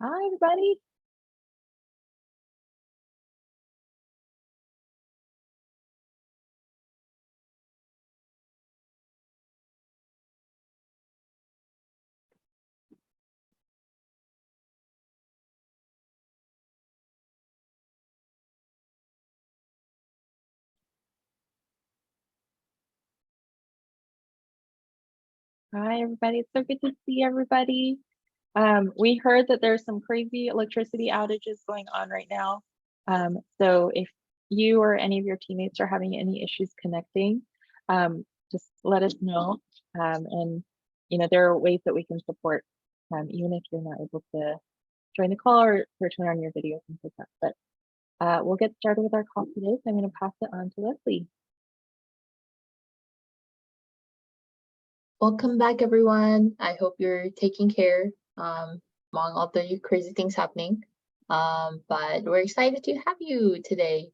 Hi, everybody. Hi, everybody. It's so good to see everybody. We heard that there's some crazy electricity outages going on right now. So if you or any of your teammates are having any issues connecting, just let us know. And there are ways that we can support, even if you're not able to join the call or turn on your video, things like that. But we'll get started with our call today. So I'm going to pass it on to Leslie. Welcome back, everyone. I hope you're taking care among all the crazy things happening. But we're excited to have you today.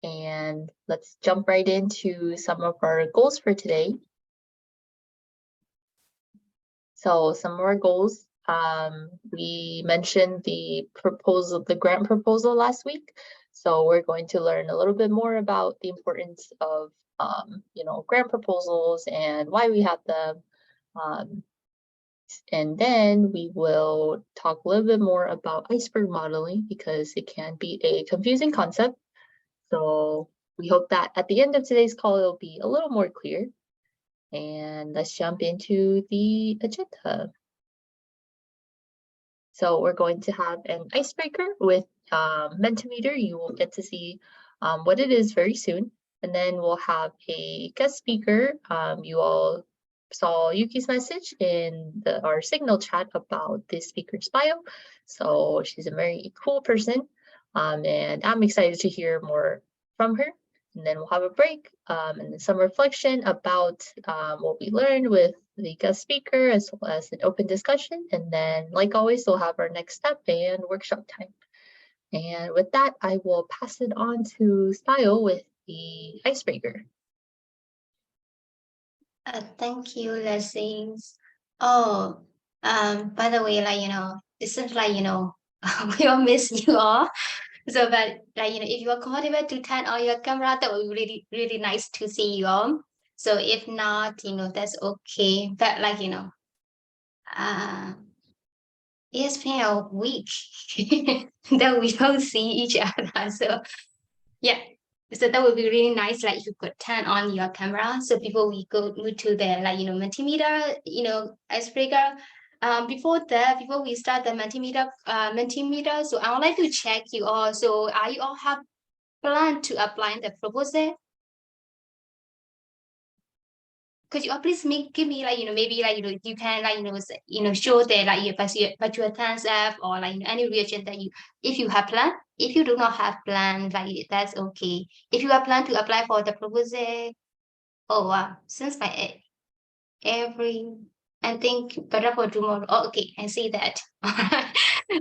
And let's jump right into some of our goals for today. So some of our goals, we mentioned the grant proposal last week. So we're going to learn a little bit more about the importance of grant proposals and why we have them. And then we will talk a little bit more about iceberg modeling because it can be a confusing concept. So we hope that at the end of today's call, it'll be a little more clear. And let's jump into the agenda. So we're going to have an icebreaker with Mentimeter. You will get to see what it is very soon. And then we'll have a guest speaker. You all saw Yuki's message in our Signal chat about this speaker's bio. So she's a very cool person. And I'm excited to hear more from her. And then we'll have a break and then some reflection about what we learned with the guest speaker as well as an open discussion. And then, like always, we'll have our next step and workshop time. And with that, I will pass it on to Style with the icebreaker. Thank you, Leslie. Oh, by the way, it seems like, we all miss you all. So, but if you are comfortable to turn on your camera, that would be really, really nice to see you all. So if not, that's okay. But it's been a week that we don't see each other. So yeah. So that would be really nice, like if you could turn on your camera. So before we go move to the Mentimeter, icebreaker. Before we start the Mentimeter, so I would like to check you all. So are you all have planned to apply the proposal? Could you please give me maybe you can show that virtual thumbs up or any reaction that you if you have planned. If you do not have planned, that's okay. If you have planned to apply for the proposal, oh wow, since my every I think better for tomorrow. Oh, okay, I see that.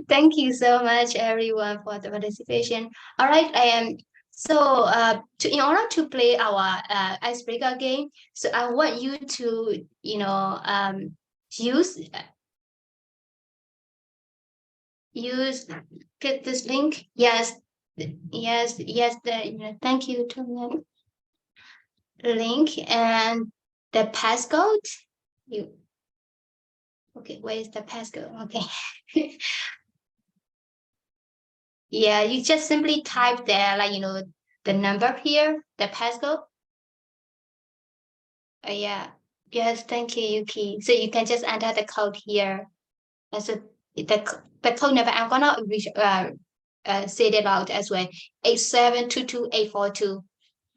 Thank you so much everyone for the participation. All right, I am so in order to play our icebreaker game, so I want you to use click this link. Yes, yes. Thank you to the link and the passcode. You okay? Where is the passcode? Okay. Yeah, you just simply type there, the number here, the passcode. Yeah, yes, thank you, Yuki. So you can just enter the code here. And so the code number, I'm gonna say it out as well. 8722842.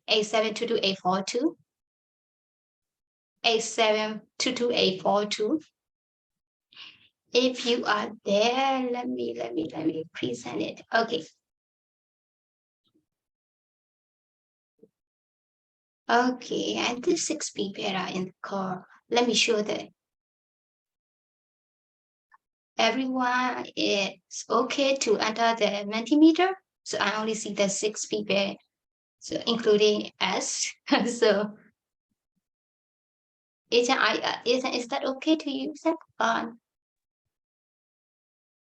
8722842. 8722842. If you are there, let me present it. Okay. Okay, and the 6 people are in the call. Let me show that everyone is okay to enter the Mentimeter. So I only see the 6 people, so including us. So Ethan, is that okay to use that?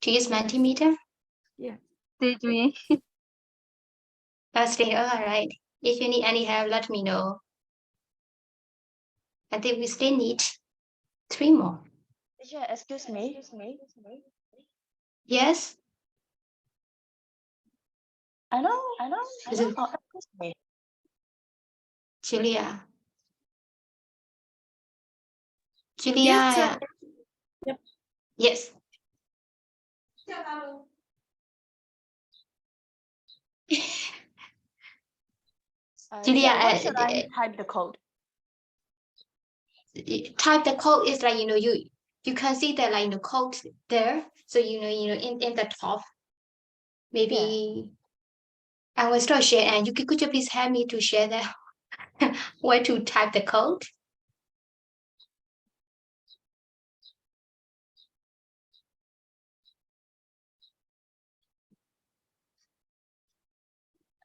to use Mentimeter? Did we? Stay, all right. If you need any help, let me know. I think we still need 3 more. Teacher, excuse me. Yes? I know. Is it- Excuse me. Julia. Julia. Yes, sir. Yep. Yes. Julia, Where should I type the code? type the code is like, you can see the like the code there. So in the top. Maybe I will start share, and could you please help me to share that where to type the code?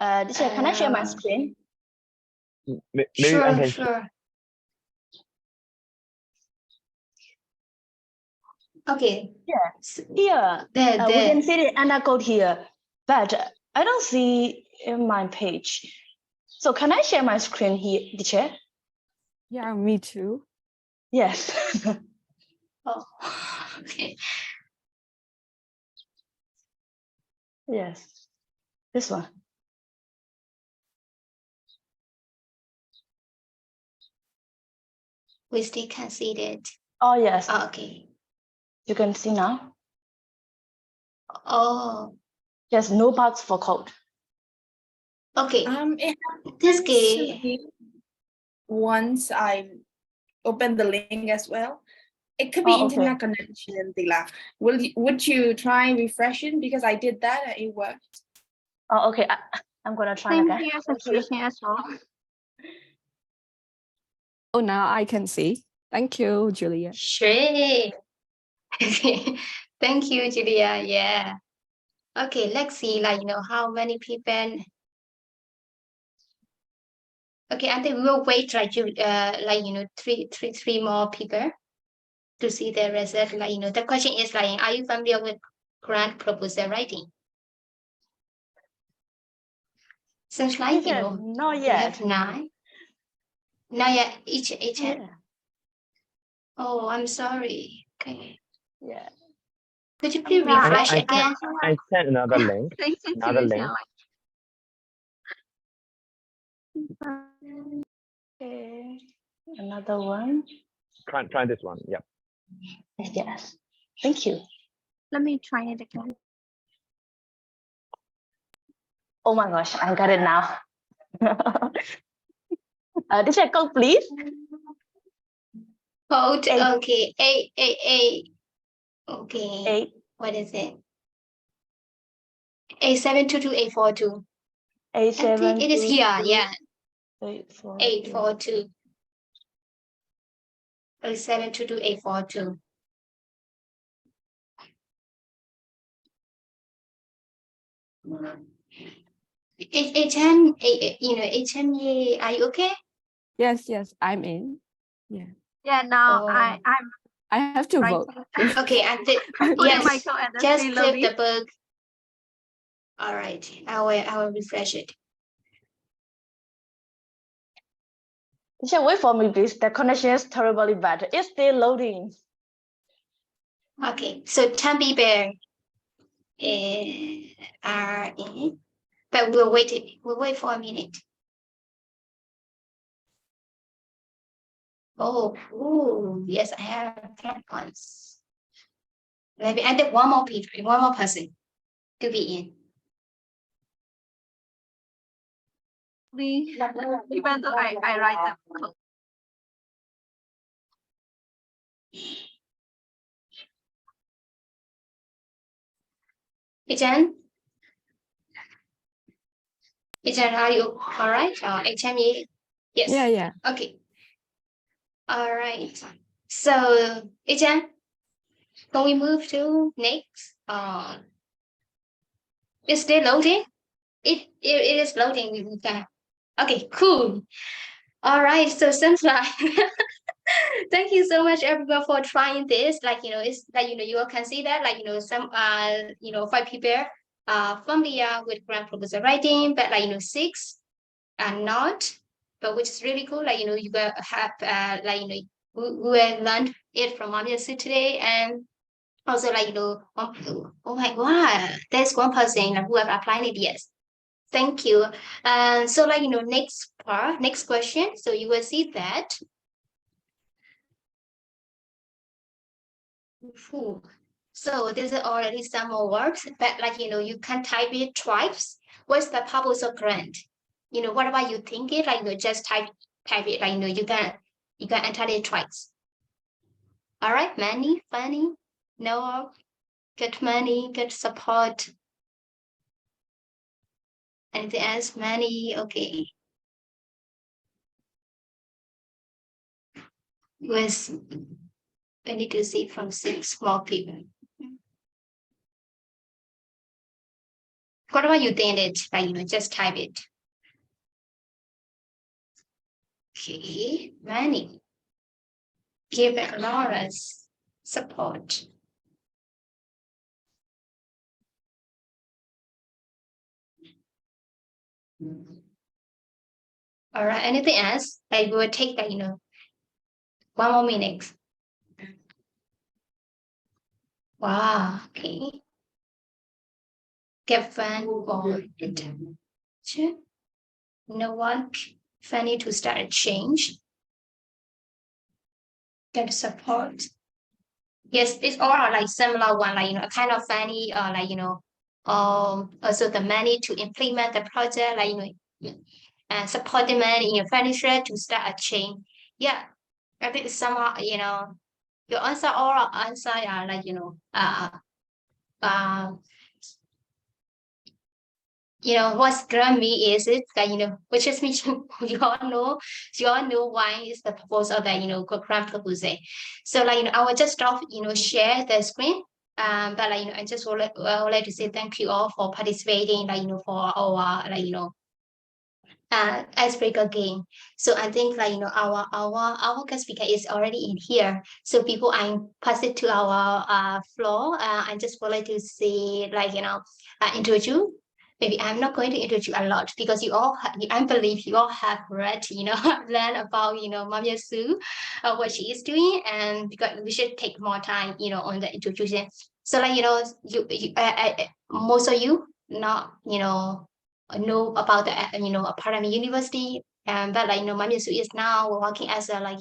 Teacher, can I share my screen? Maybe I can. Sure. Okay. Here, There. we can see the Anna code here, but I don't see in my page. So can I share my screen here, teacher? Yeah, me too. Yes. Oh, okay. Yes. This one. We still can see it. Oh, yes. Oh, okay. You can see now. Oh, There's no box for code. okay. It This happens to game. me once I open the link as well. It could be Oh, okay. internet connection, Tila. Would you try refreshing? Because I did that and it worked. Oh, okay. I'm gonna try Same again. here, situation as well. Oh, now I can see. Thank you, Julia. Sure. Okay. Thank you, Julia. Yeah. Okay, let's see, like, how many people. Okay, I think we will wait, like, three more people to see the result. Like, the question is, like, are you familiar with grant proposal writing? Seems like, Teacher, not we have yet. 9. Not yet, each hand. Yeah. Oh, I'm sorry. Okay. Yeah. Could you please Yeah, refresh I again? I sent another link. Same Another situation. link. Okay. Another one. Try this one. Yeah. Yes. Thank you. Let me try it again. Oh my gosh, I got it now. Teacher, go please. Code, 8. okay. 8. Okay. 8. What is it? 8722, 842. 8, I 7, think it is 2, here. 2, Yeah. 8, 4, 842. 8722, 842. HM, are you okay? Yes, I'm in. Yeah, now Oh. I'm I have to right. vote. Okay, and I'm putting my yes, code and then just still click loading. the book. All right, I will refresh it. Teacher, wait for me, please. The connection is terribly bad. It's still loading. Okay, so 10 people are in, but we'll wait for a minute. Oh, yes, I have 10 points. Maybe I think one more person to be in. Even though I write the code. Ijan, are you all right? HM, yes. Yeah. Okay. All right. So, Ijan, can we move to next? Is still loading? It is loading. Okay, cool. All right. So seems like Thank you so much, everyone, for trying this. Like, it's like, you all can see that, like, some, 5 people familiar with grant proposal writing, but like, 6 are not, but which is really cool. Like, you got have, like, we have learned it from Mamiyasu today. And also, like, oh my God, there's one person who have applied it. Yes. Thank you. So like, next question. So you will see that. So this is already some more words, but like, you can type it twice. What's the purpose of grant? What about you think it? Like, just type it. Like, you can enter it twice. All right, money, funny, no, get money, get support. Anything else? Money, okay. I need to see from 6 more people. What about you think it? Like, just type it. Okay, money. Give Laura's support. All right, anything else? I will take that, 1 more minute. Wow, okay. Get fun or intervention. No one funny to start a change. Get support. Yes, it's all like similar one, like, a kind of funny, like, also the money to implement the project, like, and support the money in your furniture to start a chain. Yeah, I think somehow, your answer, all answer are like, what's Grammy is it that, which is means you all know why is the purpose of that, grant proposal. So like, I will just stop, share the screen. But like, I just would like to say thank you all for participating, like, for our, like, icebreaker game. So I think like, our guest speaker is already in here. So people, I pass it to our floor. I just would like to say, like, introduce. Maybe I'm not going to introduce a lot because I believe you all have read, learn about, Mamiyasu, what she is doing, and because we should take more time, on the introduction. So like, most of you not, know about the, Parami University, but like, Mamiyasu is now working as a, like,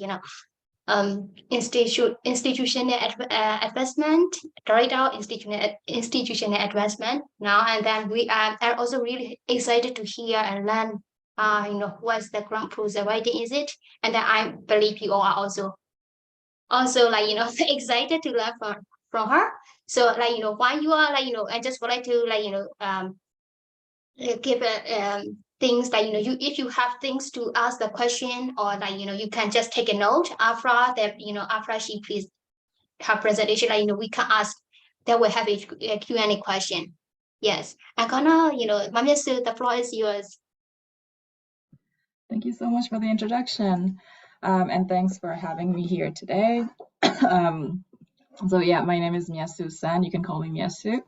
institutional advancement, director institutional advancement now. And then we are also really excited to hear and learn, what's the grant proposal writing is it, and then I believe you all are also like, excited to learn from her. So like, why you are like, I just would like to like, give things that, if you have things to ask the question, or like, you can just take a note after that, after she please her presentation, like, we can ask, that will have a Q&A question. Yes, I'm gonna, Mamiyasu, the floor is yours. Thank you so much for the introduction, and thanks for having me here today. So yeah, my name is Miyasu Sen. You can call me Miyasu.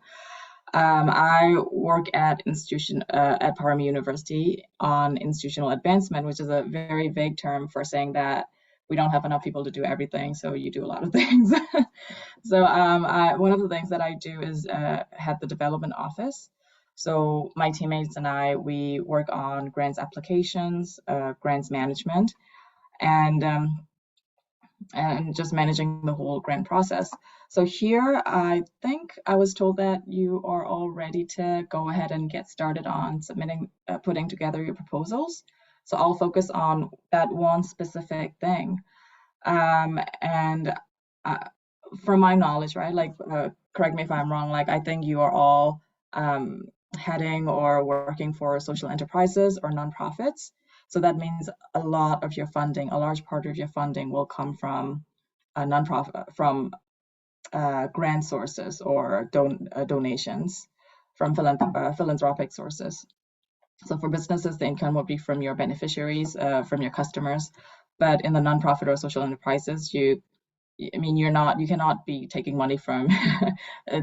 I work at Parami University on institutional advancement, which is a very vague term for saying that we don't have enough people to do everything, so you do a lot of things. So one of the things that I do is head the development office. So my teammates and I, we work on grants applications, grants management, and just managing the whole grant process. So here, I think I was told that you are all ready to go ahead and get started on submitting, putting together your proposals. So I'll focus on that one specific thing. And from my knowledge, right, like, correct me if I'm wrong, like, I think you are all heading or working for social enterprises or nonprofits. So that means a lot of your funding, a large part of your funding will come from grant sources or donations from philanthropic sources. So for businesses, the income will be from your beneficiaries, from your customers. But in the nonprofit or social enterprises, you cannot be taking money from,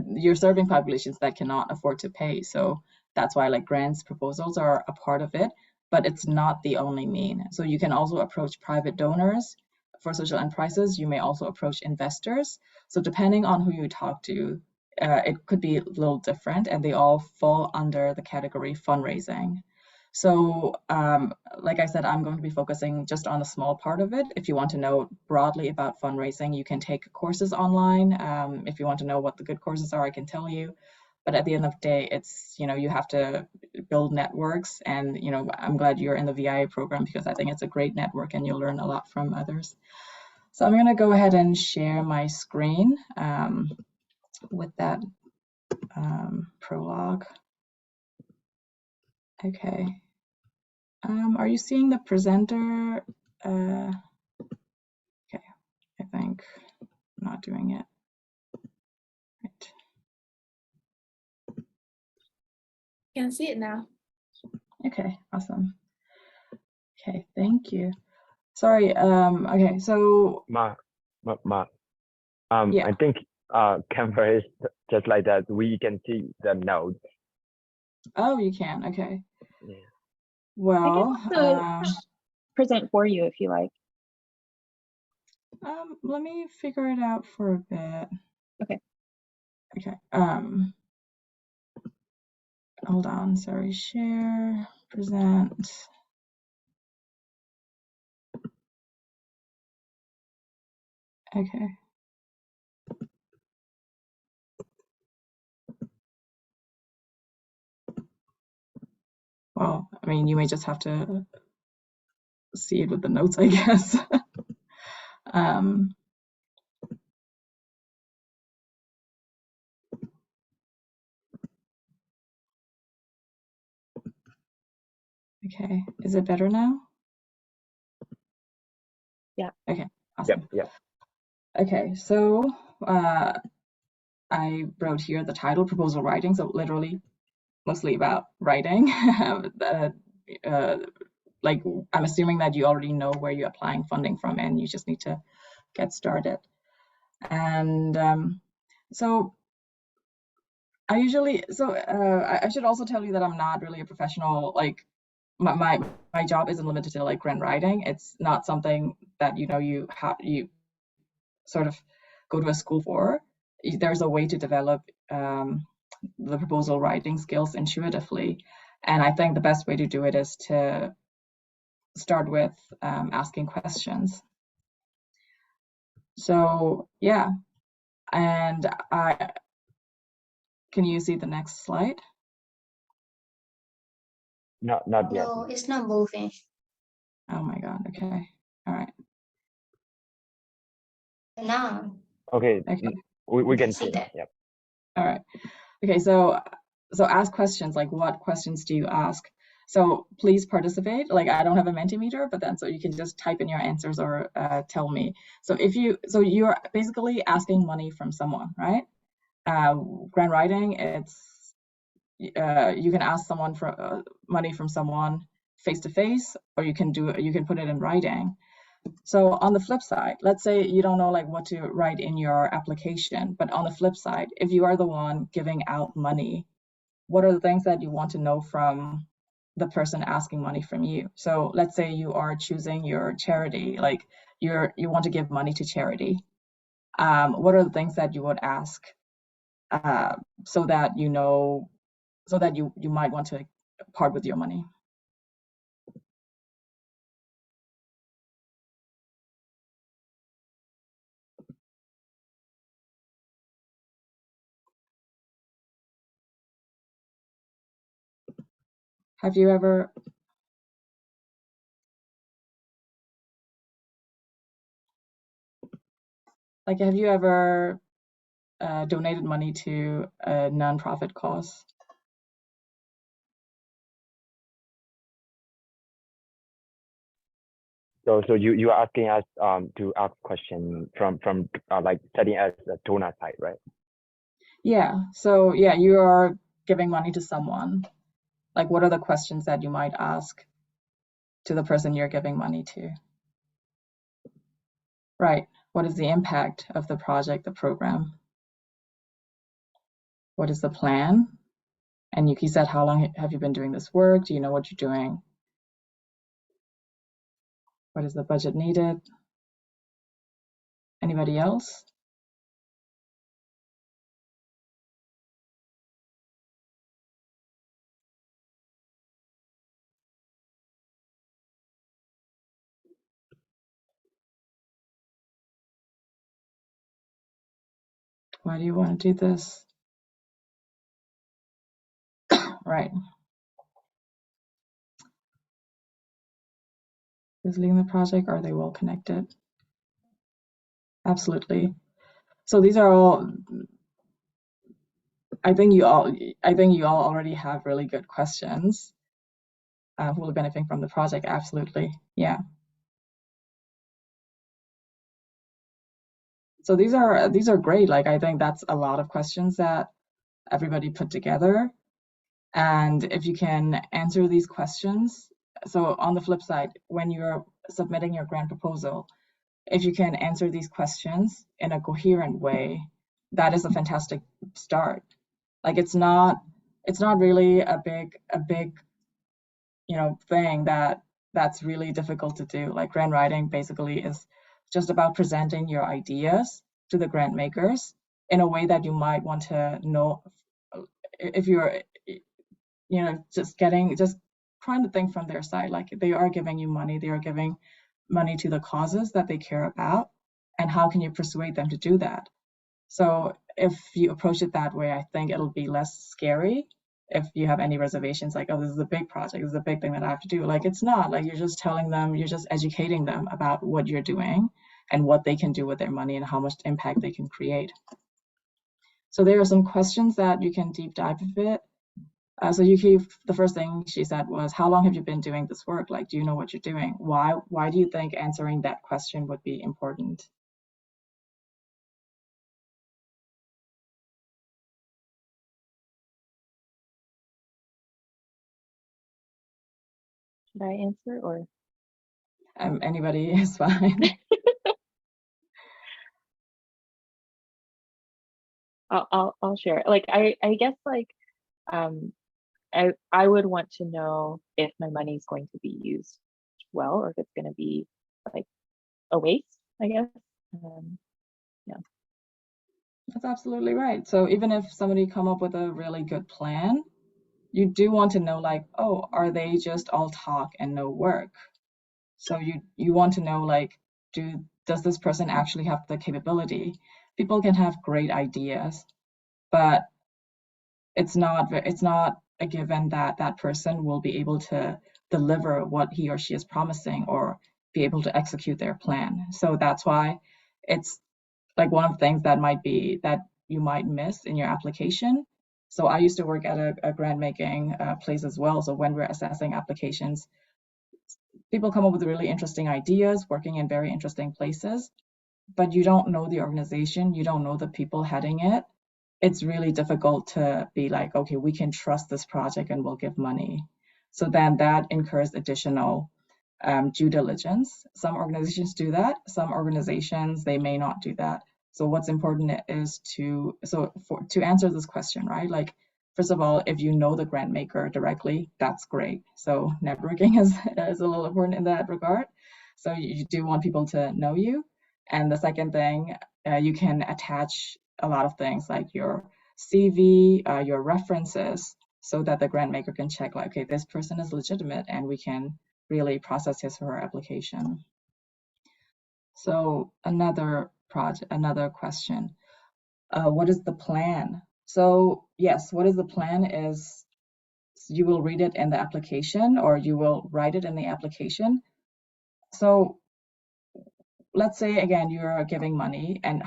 you're serving populations that cannot afford to pay. So that's why like grants proposals are a part of it, but it's not the only mean. So you can also approach private donors for social enterprises. You may also approach investors. So depending on who you talk to, it could be a little different, and they all fall under the category fundraising. So, like I said, I'm going to be focusing just on a small part of it. If you want to know broadly about fundraising, you can take courses online. If you want to know what the good courses are, I can tell you. But at the end of the day, it's, you have to build networks. And, I'm glad you're in the VIA program, because I think it's a great network and you'll learn a lot from others. So I'm going to go ahead and share my screen with that prologue. Okay. Are you seeing the presenter? Okay, I think I'm not doing it. Right. Can see it now. Okay, awesome. Okay, thank you. Sorry, okay, so Ma, yeah. I think camera is just like that. We can see the notes. Oh, you can, okay. Yeah. Well, also present for you if you like. let me figure it out for a bit. Okay. Okay, hold on, sorry, share, present. Okay. Well, I mean, you may just have to see it with the notes, I guess. Okay, is it better now? Yeah. Okay, awesome. Yep. Okay, so I wrote here the title, proposal writing, so literally mostly about writing. Like, I'm assuming that you already know where you're applying funding from and you just need to get started. And so I should also tell you that I'm not really a professional, like my job isn't limited to like grant writing. It's not something that you sort of go to a school for. There's a way to develop the proposal writing skills intuitively, and I think the best way to do it is to start with asking questions. So yeah, and can you see the next slide? Not yet. No, it's not moving. Oh my God. Okay. All right. Now, Okay. Okay. We can see see that. Yep. All right. Okay. So ask questions. Like, what questions do you ask? So please participate. Like, I don't have a Mentimeter, but then so you can just type in your answers or tell me. So you're basically asking money from someone, right? Grant writing, it's you can ask someone for money from someone face to face, or you can put it in writing. So on the flip side, let's say you don't know like what to write in your application, but on the flip side, if you are the one giving out money, what are the things that you want to know from the person asking money from you? So let's say you are choosing your charity, like you want to give money to charity. What are the things that you would ask so that you might want to part with your money? Have you ever donated money to a nonprofit cause? So you are asking us to ask question from like studying as a donor side, right? Yeah. So yeah, you are giving money to someone. Like, what are the questions that you might ask to the person you're giving money to? Right. What is the impact of the project, the program? What is the plan? And Yuki said, how long have you been doing this work? Do you know what you're doing? What is the budget needed? Anybody else? Why do you want to do this? Right. Who's leading the project? Are they well connected? Absolutely. So these are all, I think you all already have really good questions. Who will benefit from the project? Absolutely. Yeah. So these are great. Like, I think that's a lot of questions that everybody put together. And if you can answer these questions, so on the flip side, when you're submitting your grant proposal, if you can answer these questions in a coherent way, that is a fantastic start. Like, it's not really a big thing that's really difficult to do. Like, grant writing basically is just about presenting your ideas to the grant makers in a way that you might want to know if you're just trying to think from their side. Like, they are giving you money, they are giving money to the causes that they care about, and how can you persuade them to do that? So if you approach it that way, I think it'll be less scary. If you have any reservations, like, oh, this is a big project, this is a big thing that I have to do. Like, it's not. Like, you're just telling them, you're just educating them about what you're doing and what they can do with their money and how much impact they can create. So there are some questions that you can deep dive a bit. So Yuki, the first thing she said was, how long have you been doing this work? Like, do you know what you're doing? Why do you think answering that question would be important? Should I answer or? Anybody is fine. I'll share. Like, I guess, like, I would want to know if my money is going to be used well, or if it's going to be like a waste, I guess. Yeah. That's absolutely right. So even if somebody come up with a really good plan, you do want to know, like, oh, are they just all talk and no work? So you want to know, like, does this person actually have the capability? People can have great ideas, but it's not a given that that person will be able to deliver what he or she is promising or be able to execute their plan. So that's why it's like one of the things that you might miss in your application. So I used to work at a grant making place as well. So when we're assessing applications, people come up with really interesting ideas, working in very interesting places, but you don't know the organization, you don't know the people heading it. It's really difficult to be like, okay, we can trust this project and we'll give money. So then that incurs additional due diligence. Some organizations do that. Some organizations, they may not do that. So what's important is to answer this question, right? Like, first of all, if you know the grant maker directly, that's great. So networking is a little important in that regard. So you do want people to know you. And the second thing, you can attach a lot of things like your CV, your references, so that the grant maker can check, like, okay, this person is legitimate and we can really process his or her application. So another question, what is the plan? So yes, what is the plan is you will read it in the application, or you will write it in the application. So let's say, again, you're giving money, and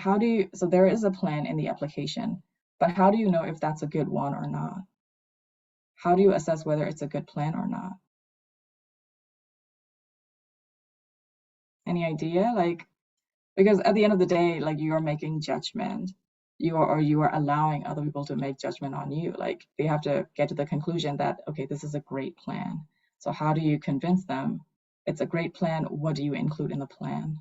so there is a plan in the application, but how do you know if that's a good one or not? How do you assess whether it's a good plan or not? Any idea? Like, because at the end of the day, like, you're making judgment, you are allowing other people to make judgment on you. Like, they have to get to the conclusion that, okay, this is a great plan. So how do you convince them it's a great plan? What do you include in the plan?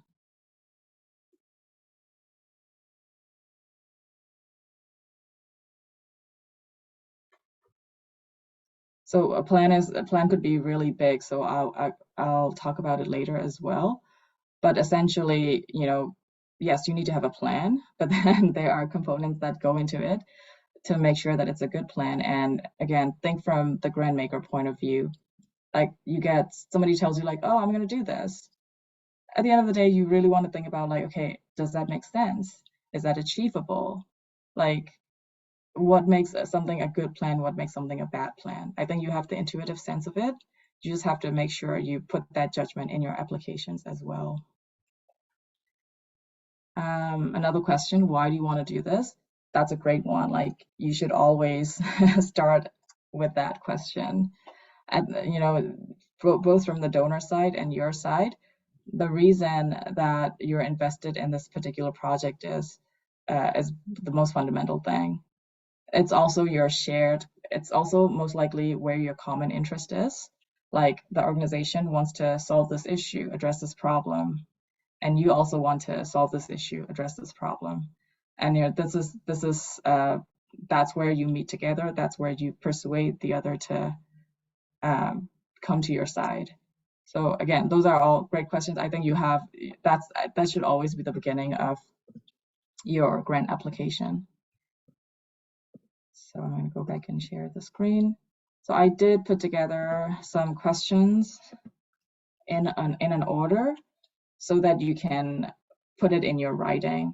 So a plan could be really big. So I'll talk about it later as well. But essentially, yes, you need to have a plan, but then there are components that go into it to make sure that it's a good plan. And again, think from the grant maker point of view. Like somebody tells you like, oh, I'm going to do this. At the end of the day, you really want to think about like, okay, does that make sense? Is that achievable? Like, what makes something a good plan? What makes something a bad plan? I think you have the intuitive sense of it. You just have to make sure you put that judgment in your applications as well. Another question, why do you want to do this? That's a great one. Like, you should always start with that question. And, both from the donor side and your side, the reason that you're invested in this particular project is the most fundamental thing. It's also it's also most likely where your common interest is. Like, the organization wants to solve this issue, address this problem, and you also want to solve this issue, address this problem. And this is that's where you meet together. That's where you persuade the other to come to your side. So again, those are all great questions. I think that should always be the beginning of your grant application. So I'm going to go back and share the screen. So I did put together some questions in an order so that you can put it in your writing.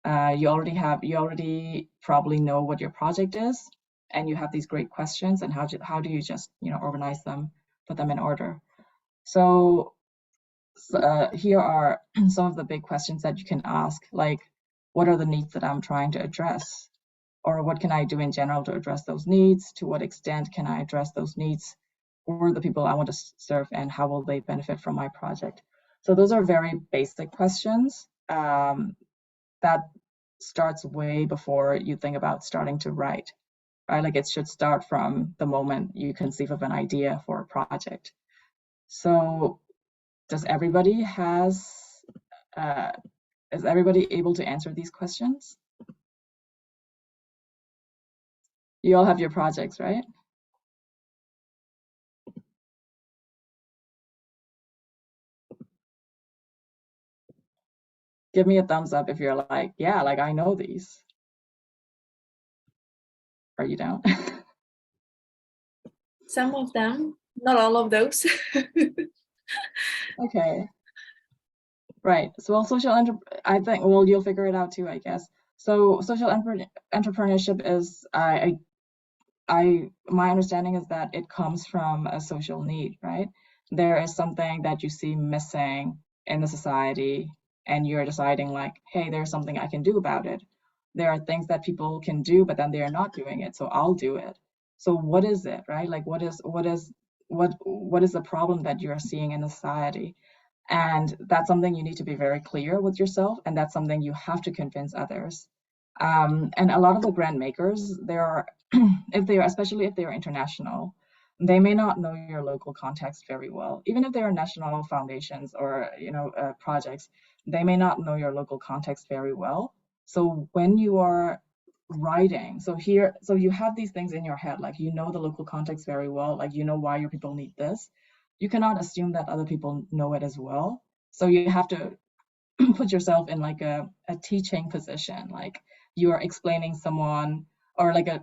You already probably know what your project is, and you have these great questions, and how do you just organize them, put them in order. So here are some of the big questions that you can ask, like, what are the needs that I'm trying to address? Or what can I do in general to address those needs? To what extent can I address those needs for the people I want to serve, and how will they benefit from my project? So those are very basic questions that starts way before you think about starting to write, right? Like, it should start from the moment you conceive of an idea for a project. So is everybody able to answer these questions? You all have your projects, right? Give me a thumbs up if you're like, yeah, like I know these. Or you don't. Some of them, not all of those. Okay. Right. So, well, I think, well, you'll figure it out too, I guess. So social entrepreneurship is, my understanding is that it comes from a social need, right? There is something that you see missing in the society, and you're deciding like, hey, there's something I can do about it. There are things that people can do, but then they're not doing it, so I'll do it. So what is it, right? Like, what is the problem that you're seeing in the society? And that's something you need to be very clear with yourself, and that's something you have to convince others. And a lot of the grant makers, especially if they are international, they may not know your local context very well. Even if they are national foundations or projects, they may not know your local context very well. So when you are writing, so you have these things in your head, like the local context very well, like why your people need this. You cannot assume that other people know it as well. So you have to put yourself in like a teaching position, like you are explaining someone, or like a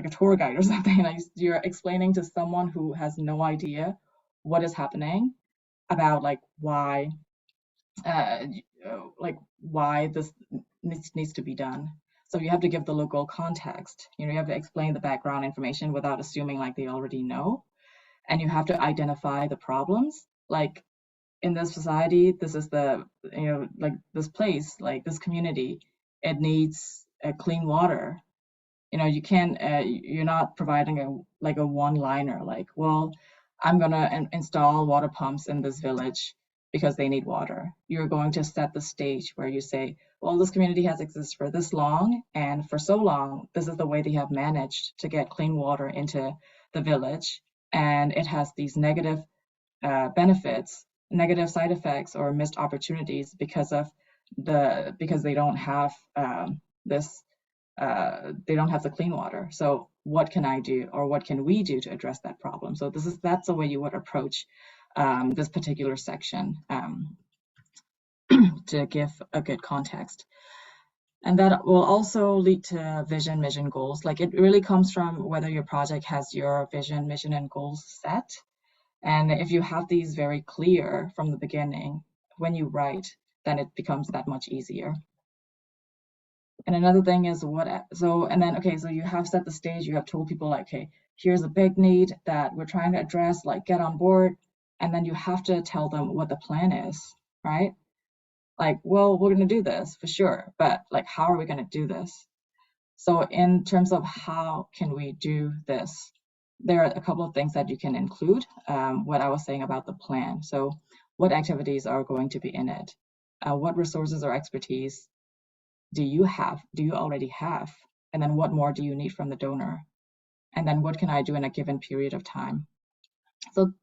tour guide or something. Like, you're explaining to someone who has no idea what is happening about like why this needs to be done. So you have to give the local context. You have to explain the background information without assuming like they already know. And you have to identify the problems. Like, in this society, this is like this place, like this community, it needs clean water. You can't, you're not providing a one-liner like, well, I'm gonna install water pumps in this village because they need water. You're going to set the stage where you say, well, this community has existed for this long, and for so long, this is the way they have managed to get clean water into the village, and it has these negative benefits, negative side effects, or missed opportunities because they don't have they don't have the clean water. So what can I do or what can we do to address that problem? So that's the way you would approach this particular section to give a good context. And that will also lead to vision, mission, goals. Like it really comes from whether your project has your vision, mission, and goals set. And if you have these very clear from the beginning, when you write, then it becomes that much easier. And another thing is so you have set the stage, you have told people like, hey, here's a big need that we're trying to address, like get on board. And then you have to tell them what the plan is, right? Like, well, we're going to do this for sure, but like, how are we going to do this? So in terms of how can we do this, there are a couple of things that you can include. What I was saying about the plan. So what activities are going to be in it? What resources or expertise do you already have? And then what more do you need from the donor? And then what can I do in a given period of time? So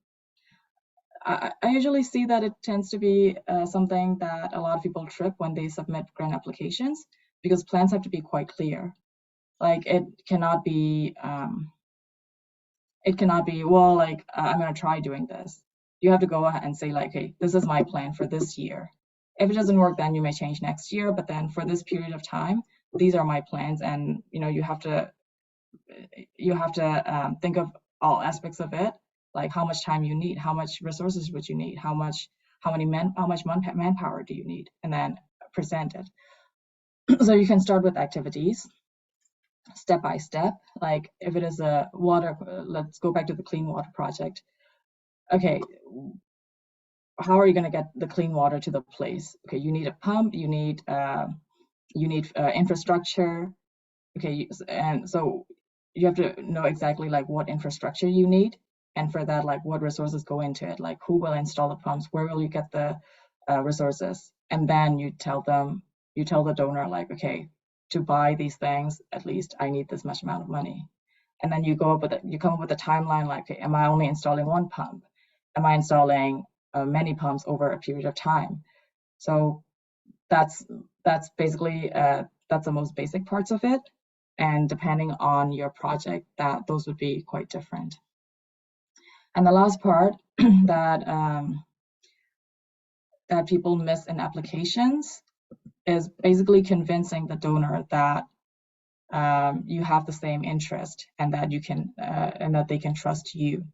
I usually see that it tends to be something that a lot of people trip when they submit grant applications, because plans have to be quite clear. Like it cannot be, well, like I'm going to try doing this. You have to go ahead and say like, hey, this is my plan for this year. If it doesn't work, then you may change next year. But then for this period of time, these are my plans, and you have to think of all aspects of it, like how much time you need, how much resources would you need, how much manpower do you need, and then present it. So you can start with activities step by step. Like if it is a water, let's go back to the clean water project. Okay, how are you going to get the clean water to the place? Okay, you need a pump, you need infrastructure. Okay, and so you have to know exactly like what infrastructure you need, and for that, like what resources go into it, like who will install the pumps, where will you get the resources, and then you tell the donor like, okay, to buy these things, at least I need this much amount of money. And then you come up with a timeline like, okay, am I only installing one pump? Am I installing many pumps over a period of time? So that's basically that's the most basic parts of it. And depending on your project, those would be quite different. And the last part that people miss in applications is basically convincing the donor that you have the same interest and that you can and that they can trust you.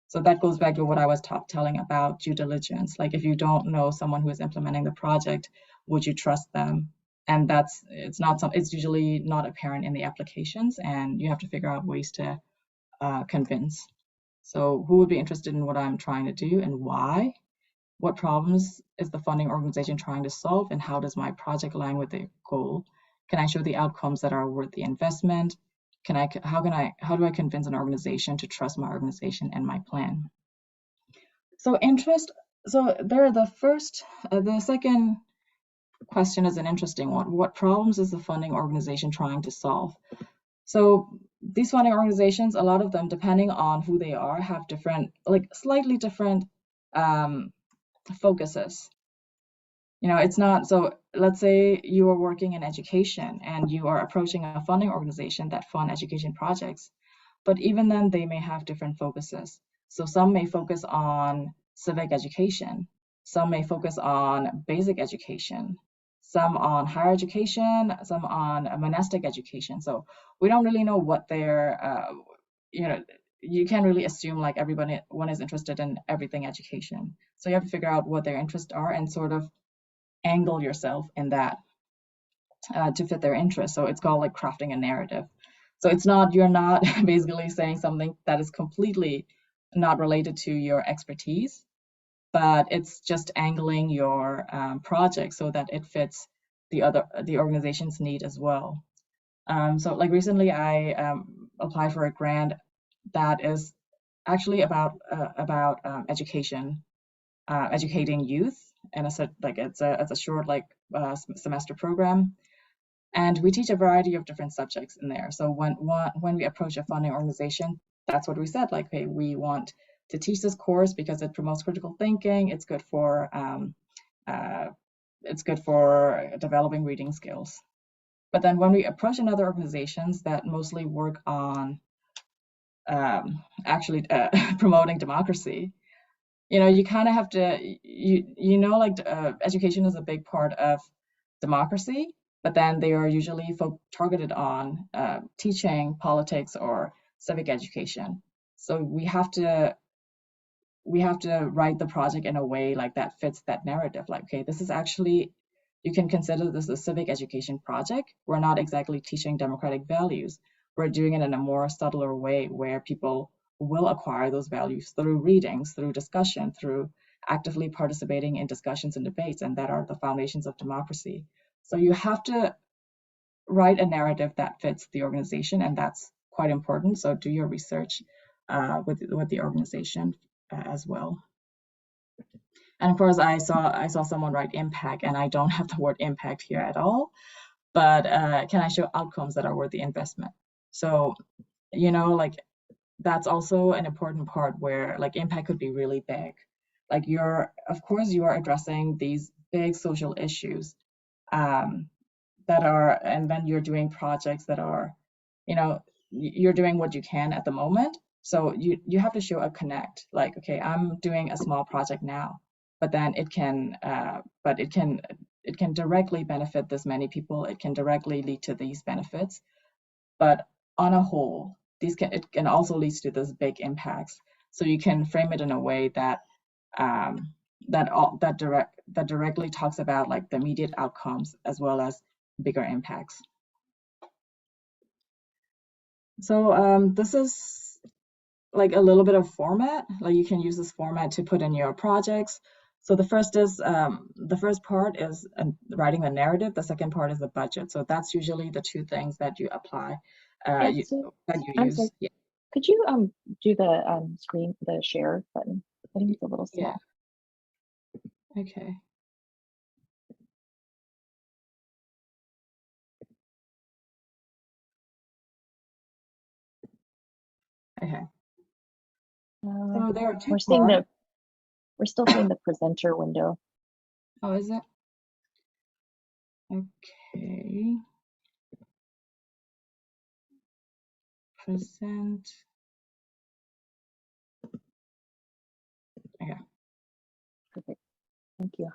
So that goes back to what I was telling about due diligence. Like if you don't know someone who is implementing the project, would you trust them? And it's usually not apparent in the applications, and you have to figure out ways to convince. So who would be interested in what I'm trying to do and why? What problems is the funding organization trying to solve, and how does my project align with the goal? Can I show the outcomes that are worth the investment? How do I convince an organization to trust my organization and my plan? So interest. So there, the second question is an interesting one. What problems is the funding organization trying to solve? So these funding organizations, a lot of them, depending on who they are, have different, like slightly different focuses. It's not, so let's say you are working in education and you are approaching a funding organization that fund education projects, but even then they may have different focuses. So some may focus on civic education, some may focus on basic education, some on higher education, some on monastic education. So we don't really know what their, you can't really assume like one is interested in everything education. So you have to figure out what their interests are and sort of angle yourself in that to fit their interests. So it's called like crafting a narrative. So you're not basically saying something that is completely not related to your expertise, but it's just angling your project so that it fits the organization's need as well. So like recently I applied for a grant that is actually about education, educating youth, and it's a short semester program, and we teach a variety of different subjects in there. So when we approach a funding organization, that's what we said, like, hey, we want to teach this course because it promotes critical thinking. It's good for developing reading skills. But then when we approach another organizations that mostly work on actually promoting democracy, you kind of have to, like education is a big part of democracy, but then they are usually targeted on teaching politics or civic education. So we have to write the project in a way like that fits that narrative. Like, okay, this is actually, you can consider this a civic education project. We're not exactly teaching democratic values. We're doing it in a more subtler way where people will acquire those values through readings, through discussion, through actively participating in discussions and debates, and that are the foundations of democracy. So you have to write a narrative that fits the organization, and that's quite important. So do your research with the organization as well. And of course, I saw someone write impact, and I don't have the word impact here at all. But can I show outcomes that are worth the investment? So, like that's also an important part where like impact could be really big. Like of course, you are addressing these big social issues that are, and then you're doing projects that are, you're doing what you can at the moment. So you have to show a connect. Like, okay, I'm doing a small project now, but then it can directly benefit this many people. It can directly lead to these benefits. But on a whole, it can also lead to these big impacts. So you can frame it in a way that directly talks about like the immediate outcomes as well as bigger impacts. So this is like a little bit of format. Like you can use this format to put in your projects. So the first part is writing the narrative. The second part is the budget. So that's usually the two things that you apply. I'm use. sorry. Yeah. Could you do the screen, the share button? I think it's a little small. Yeah. Okay. Okay. So there are two parts. We're still seeing the presenter window. Oh, is it? Okay. Present. Okay. Perfect. Thank you.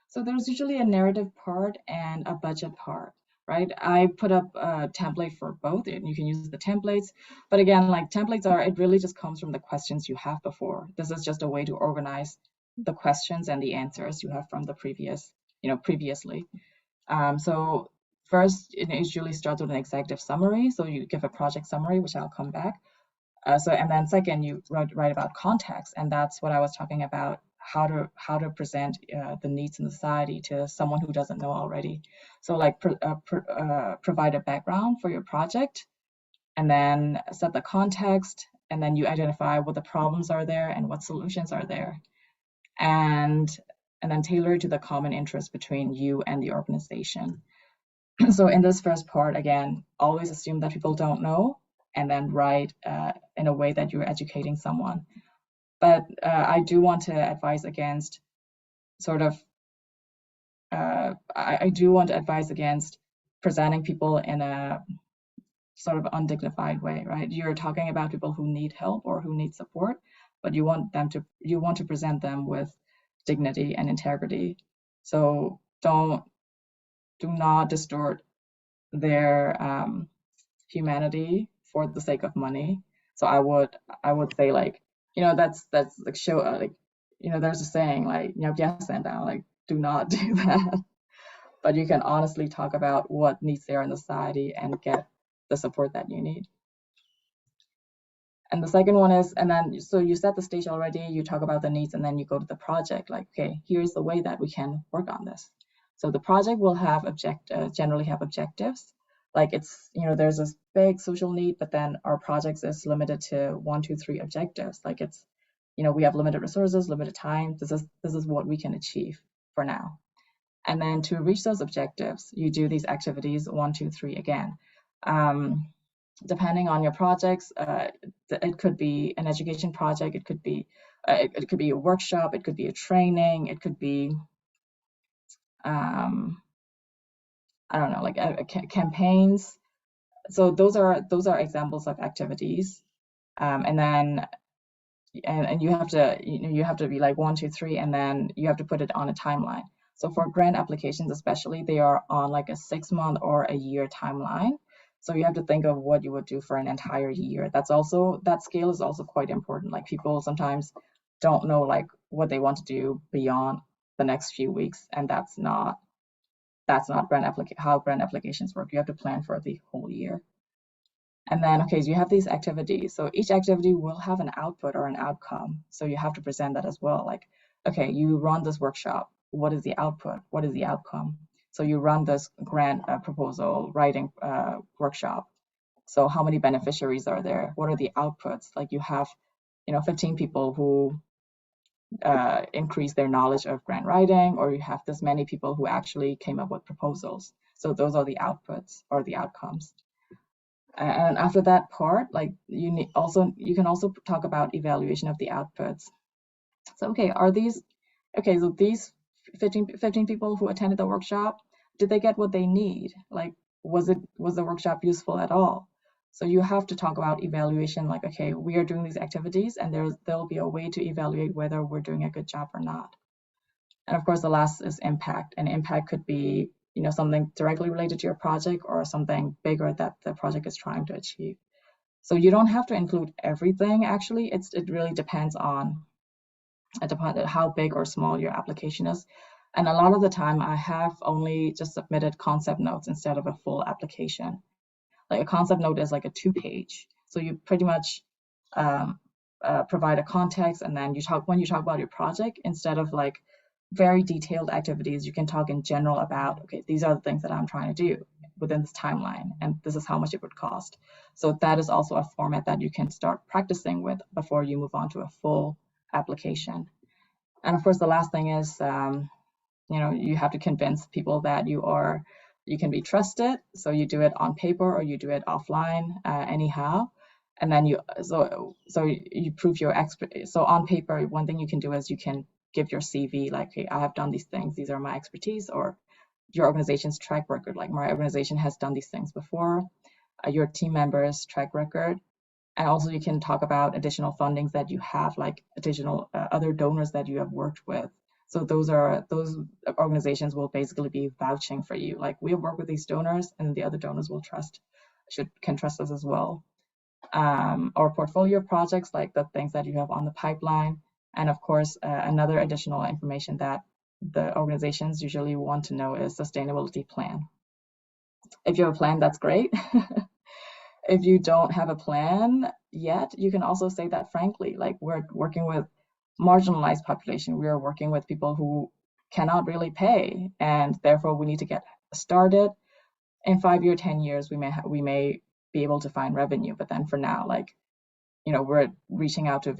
So there's usually a narrative part and a budget part, right? I put up a template for both, and you can use the templates. But again, like templates it really just comes from the questions you have before. This is just a way to organize the questions and the answers you have from the previously. So first, it usually starts with an executive summary. So you give a project summary, which I'll come back. And then second, you write about context, and that's what I was talking about, how to present the needs in society to someone who doesn't know already. So like provide a background for your project, and then set the context, and then you identify what the problems are there and what solutions are there, and then tailor to the common interest between you and the organization. So in this first part, again, always assume that people don't know, and then write in a way that you're educating someone. But I do want to advise against I do want to advise against presenting people in a sort of undignified way, right? You're talking about people who need help or who need support, but you want to present them with dignity and integrity. So do not distort their humanity for the sake of money. So I would say like, that's like show like, there's a saying like, like do not do that. But you can honestly talk about what needs there in the society and get the support that you need. And the second one is, and then so you set the stage already, you talk about the needs, and then you go to the project, like, okay, here's the way that we can work on this. So the project will have generally have objectives. Like it's, there's this big social need, but then our projects is limited to 1, 2, 3 objectives. Like it's, we have limited resources, limited time. This is what we can achieve for now. And then to reach those objectives, you do these activities 1, 2, 3 again. Depending on your projects, it could be an education project, it could be a workshop, it could be a training, it could be I don't know, like campaigns. So those are examples of activities. And then and you have to you have to be like 1, 2, 3, and then you have to put it on a timeline. So for grant applications especially, they are on like a 6-month or a year timeline. So you have to think of what you would do for an entire year. That scale is also quite important. Like people sometimes don't know like what they want to do beyond the next few weeks, and that's not how grant applications work. You have to plan for the whole year. And then, okay, so you have these activities. So each activity will have an output or an outcome. So you have to present that as well. Like, okay, you run this workshop. What is the output? What is the outcome? So you run this grant proposal writing workshop. So how many beneficiaries are there? What are the outputs? Like you have, 15 people who increase their knowledge of grant writing, or you have this many people who actually came up with proposals. So those are the outputs or the outcomes. And after that part, like you can also talk about evaluation of the outputs. So so these 15 people who attended the workshop, did they get what they need? Like was the workshop useful at all? So you have to talk about evaluation, like, okay, we are doing these activities and there'll be a way to evaluate whether we're doing a good job or not. And of course, the last is impact. And impact could be, something directly related to your project or something bigger that the project is trying to achieve. So you don't have to include everything, actually. It really depends on how big or small your application is. And a lot of the time, I have only just submitted concept notes instead of a full application. Like a concept note is like a 2-page. So you pretty much provide a context, and then when you talk about your project, instead of like very detailed activities, you can talk in general about, okay, these are the things that I'm trying to do within this timeline, and this is how much it would cost. So that is also a format that you can start practicing with before you move on to a full application. And of course, the last thing is, you have to convince people that you can be trusted. So you do it on paper or you do it offline, anyhow. And then you prove your expert. So on paper, one thing you can do is you can give your CV, like, hey, I have done these things. These are my expertise, or your organization's track record. Like my organization has done these things before. Your team members' track record. And also you can talk about additional fundings that you have, like additional other donors that you have worked with. So those organizations will basically be vouching for you. Like we have worked with these donors, and the other donors can trust us as well. Or portfolio projects, like the things that you have on the pipeline. And of course, another additional information that the organizations usually want to know is sustainability plan. If you have a plan, that's great. If you don't have a plan yet, you can also say that frankly, like we're working with marginalized population. We are working with people who cannot really pay, and therefore we need to get started. In 5 years, 10 years, we may be able to find revenue, but then for now, like, we're reaching out to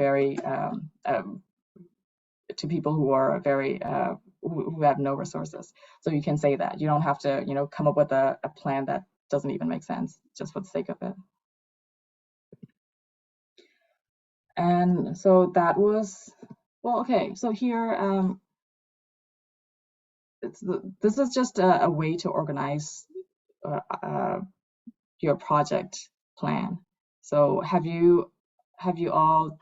to people who are very who have no resources. So you can say that. You don't have to, come up with a plan that doesn't even make sense just for the sake of it. And so that was, well, okay. So here, this is just a way to organize your project plan. So have you all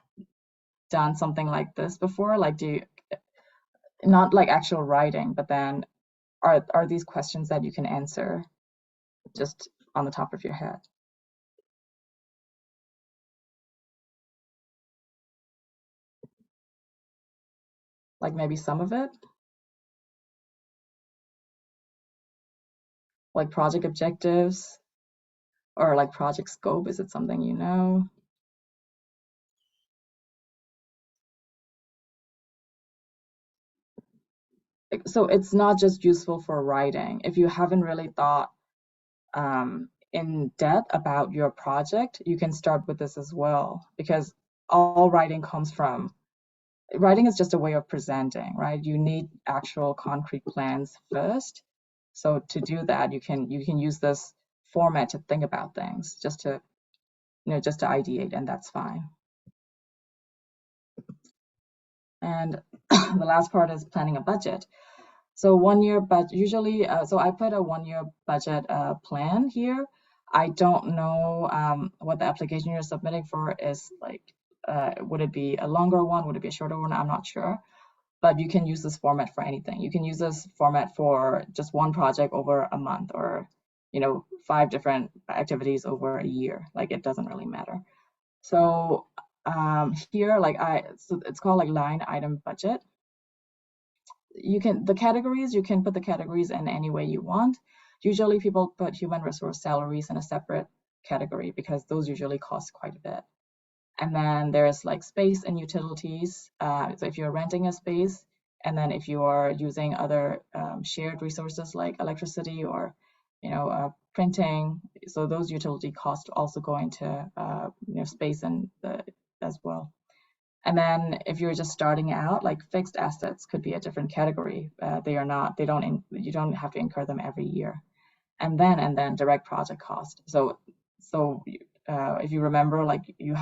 done something like this before? Like, not like actual writing, but then are these questions that you can answer just on the top of your head? Like maybe some of it? Like project objectives or like project scope, is it something you know? So it's not just useful for writing. If you haven't really thought in depth about your project, you can start with this as well, because all writing is just a way of presenting, right? You need actual concrete plans first. So to do that, you can use this format to think about things, just to ideate, and that's fine. And the last part is planning a budget. So 1 year, but usually, so I put a 1 year budget plan here. I don't know what the application you're submitting for is like. Would it be a longer one? Would it be a shorter one? I'm not sure. But you can use this format for anything. You can use this format for just one project over a month, or 5 different activities over a year. Like, it doesn't really matter. So here, so it's called like line item budget. You can put the categories in any way you want. Usually people put human resource salaries in a separate category because those usually cost quite a bit. And then there's like space and utilities. So if you're renting a space, and then if you are using other shared resources like electricity or printing, so those utility costs also go into space and as well. And then if you're just starting out, like fixed assets could be a different category. You don't have to incur them every year. And then direct project cost. So if you remember, like you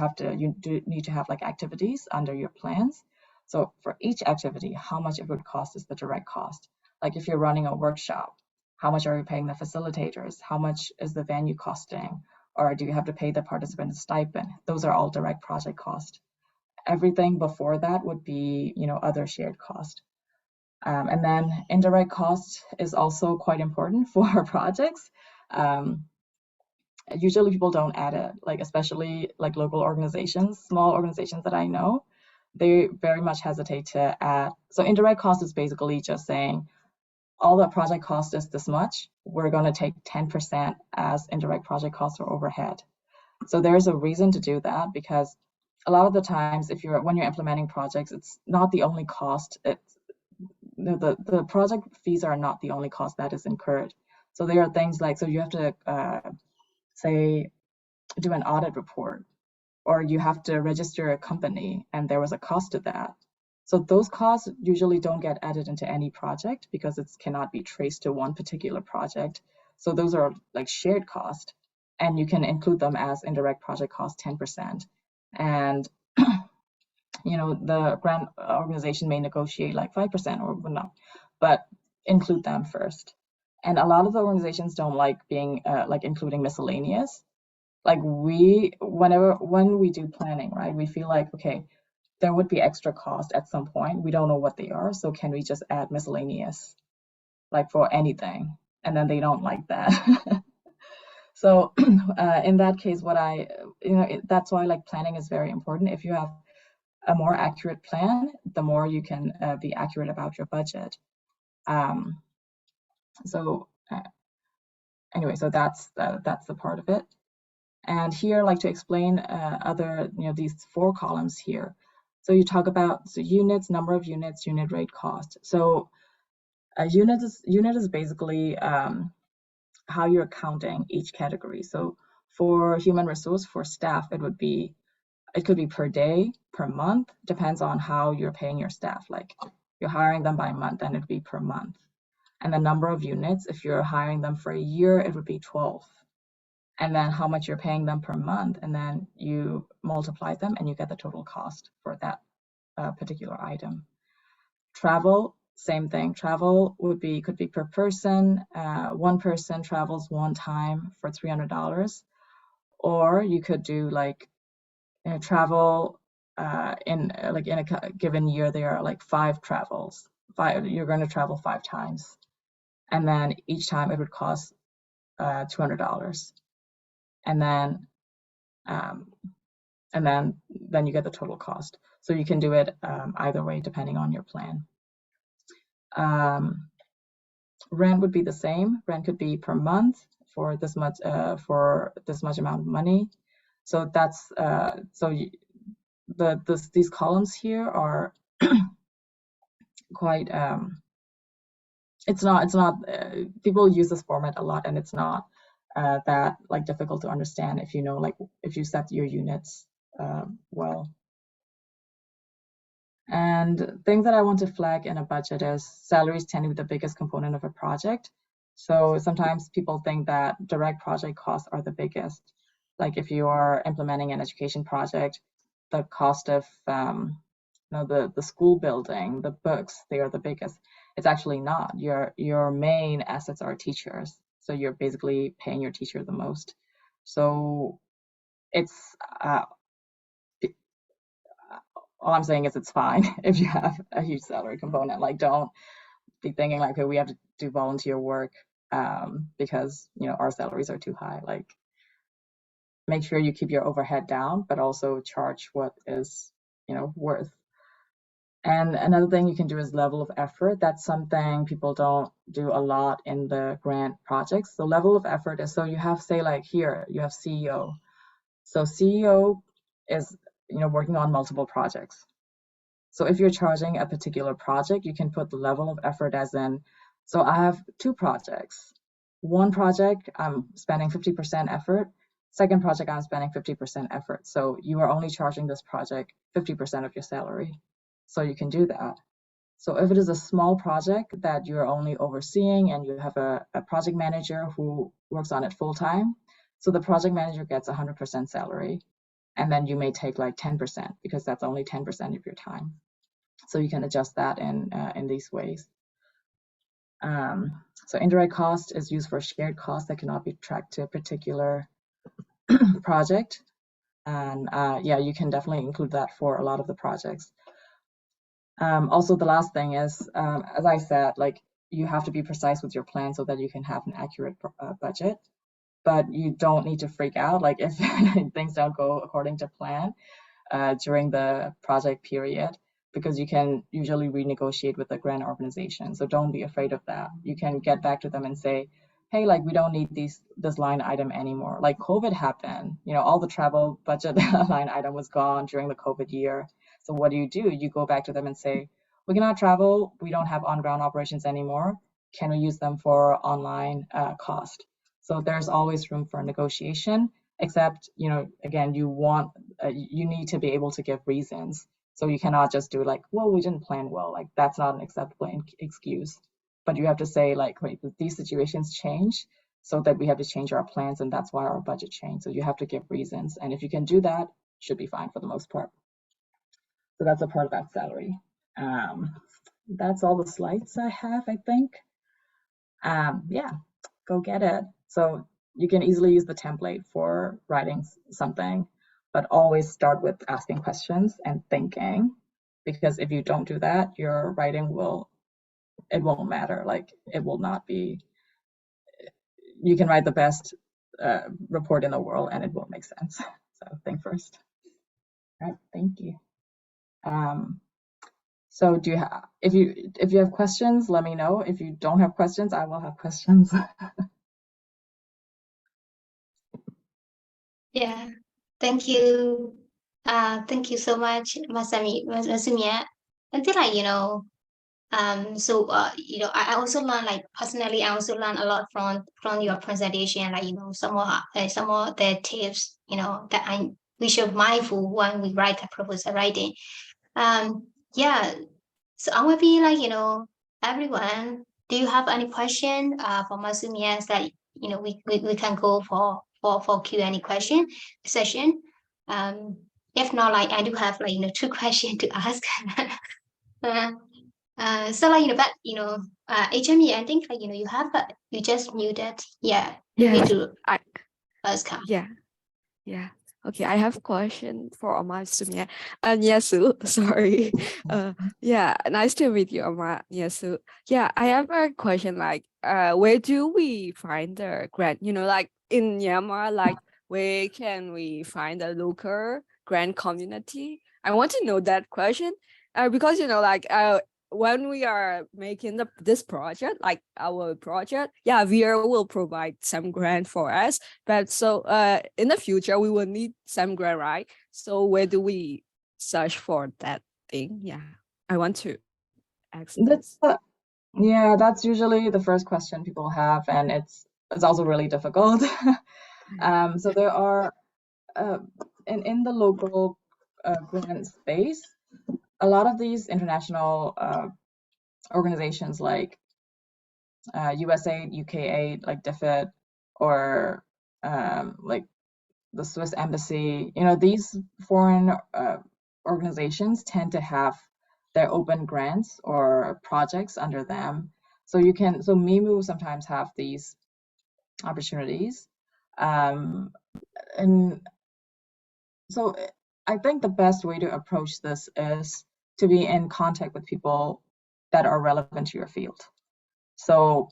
do need to have like activities under your plans. So for each activity, how much it would cost is the direct cost. Like if you're running a workshop, how much are you paying the facilitators? How much is the venue costing? Or do you have to pay the participant a stipend? Those are all direct project cost. Everything before that would be, other shared cost. And then indirect cost is also quite important for projects. Usually people don't add it, like especially like local organizations, small organizations that I know, they very much hesitate to add. So indirect cost is basically just saying all the project cost is this much. We're going to take 10% as indirect project cost or overhead. So there's a reason to do that, because a lot of the times when you're implementing projects, it's not the only cost. It's the project fees are not the only cost that is incurred. So there are things like, so you have to say do an audit report, or you have to register a company and there was a cost to that. So those costs usually don't get added into any project because it cannot be traced to one particular project. So those are like shared cost, and you can include them as indirect project cost 10%. And the grant organization may negotiate like 5% or whatnot, but include them first. And a lot of the organizations don't like being including miscellaneous. Like when we do planning, right, we feel like, okay, there would be extra cost at some point. We don't know what they are. So can we just add miscellaneous, like for anything? And then they don't like that. So in that case, that's why like planning is very important. If you have a more accurate plan, the more you can be accurate about your budget. Anyway, so that's the part of it. And here, like to explain these 4 columns here. So you talk about units, number of units, unit rate, cost. So a unit is basically how you're counting each category. So for human resource, for staff, it could be per day, per month, depends on how you're paying your staff. Like you're hiring them by month, then it'd be per month. And the number of units, if you're hiring them for a year, it would be 12. And then how much you're paying them per month, and then you multiply them and you get the total cost for that particular item. Travel, same thing. Travel could be per person. One person travels one time for $300, or you could do like travel in a given year. There are like 5 travels. You're going to travel 5 times, and then each time it would cost $200. And then you get the total cost. So you can do it either way depending on your plan. Rent would be the same. Rent could be per month for this much amount of money. So that's these columns here are quite. It's not. People use this format a lot, and it's not that like difficult to understand if if you set your units well. And things that I want to flag in a budget is salaries tend to be the biggest component of a project. So sometimes people think that direct project costs are the biggest. Like if you are implementing an education project, the cost of the school building, the books, they are the biggest. It's actually not. Your main assets are teachers. So you're basically paying your teacher the most. So it's all I'm saying is it's fine if you have a huge salary component. Like, don't be thinking like, okay, we have to do volunteer work because our salaries are too high. Like, make sure you keep your overhead down, but also charge what is worth. And another thing you can do is level of effort. That's something people don't do a lot in the grant projects. So level of effort is, so you have, say, like here, you have CEO. So CEO is, working on multiple projects. So if you're charging a particular project, you can put the level of effort as in, so I have 2 projects. One project, I'm spending 50% effort. Second project, I'm spending 50% effort. So you are only charging this project 50% of your salary. So you can do that. So if it is a small project that you're only overseeing and you have a project manager who works on it full time, so the project manager gets 100% salary, and then you may take like 10% because that's only 10% of your time. So you can adjust that in these ways. So indirect cost is used for shared costs that cannot be tracked to a particular project. And yeah, you can definitely include that for a lot of the projects. Also, the last thing is, as I said, like, you have to be precise with your plan so that you can have an accurate budget, but you don't need to freak out. Like, if things don't go according to plan during the project period, because you can usually renegotiate with the grant organization. So don't be afraid of that. You can get back to them and say, hey, like, we don't need this line item anymore. Like, COVID happened, all the travel budget line item was gone during the COVID year. So what do? You go back to them and say, we cannot travel, we don't have on-ground operations anymore. Can we use them for online cost? So there's always room for negotiation, except, again, you need to be able to give reasons. So you cannot just do like, well, we didn't plan well. Like, that's not an acceptable excuse. But you have to say, like, wait, these situations change, so that we have to change our plans, and that's why our budget changed. So you have to give reasons. And if you can do that, should be fine for the most part. So that's a part of that salary. That's all the slides I have, I think. Yeah, go get it. So you can easily use the template for writing something, but always start with asking questions and thinking, because if you don't do that, your writing it won't matter. Like, it will not be, you can write the best report in the world and it won't make sense. So think first. All right, thank you. So if you have questions, let me know. If you don't have questions, I will have questions. Yeah, thank you. Thank you so much, Masumia. I think I also learned, like, personally, I also learned a lot from your presentation, like, some of the tips, that we should mindful when we write a proposal writing. Yeah. So I will be like, everyone, do you have any question for Masumia, that we can go for Q&A question session? If not, like, I do have, like, 2 questions to ask. So, like, but HME, I think, like, you just muted. Yeah, you need to first come. Yeah. Okay, I have a question for Masumia. Nyesu, sorry. Yeah, nice to meet you, Nyesu. Yeah, I have a question, like, where do we find the grant? Like, in Myanmar, like, where can we find the local grant community? I want to know that question. Because like, when we are making this project, like our project, yeah, VR will provide some grant for us, but so in the future we will need some grant, right? So where do we search for that thing? Yeah, I want to ask this. Yeah, that's usually the first question people have, and it's also really difficult. So there are in the local grant space, a lot of these international organizations like USAID, UKAID, like DFID, or like the Swiss Embassy, these foreign organizations tend to have their open grants or projects under them. So you can, so MIMU sometimes have these opportunities. And so I think the best way to approach this is to be in contact with people that are relevant to your field. So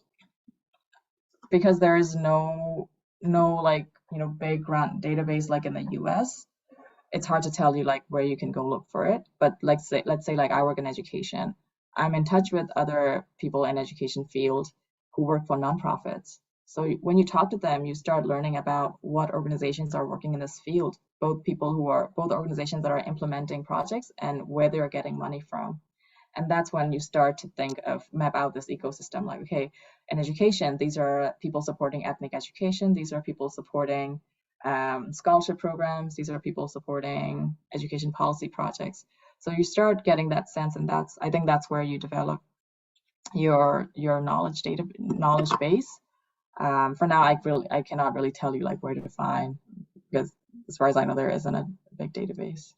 because there is no like, you know, big grant database like in the US, it's hard to tell you like where you can go look for it. But let's say like I work in education. I'm in touch with other people in education field who work for nonprofits. So when you talk to them, you start learning about what organizations are working in this field, both organizations that are implementing projects and where they're getting money from. And that's when you start to map out this ecosystem. Like, okay, in education, these are people supporting ethnic education. These are people supporting scholarship programs. These are people supporting education policy projects. So you start getting that sense, and I think that's where you develop your knowledge base. For now, I cannot really tell you like where to find, because as far as I know, there isn't a big database.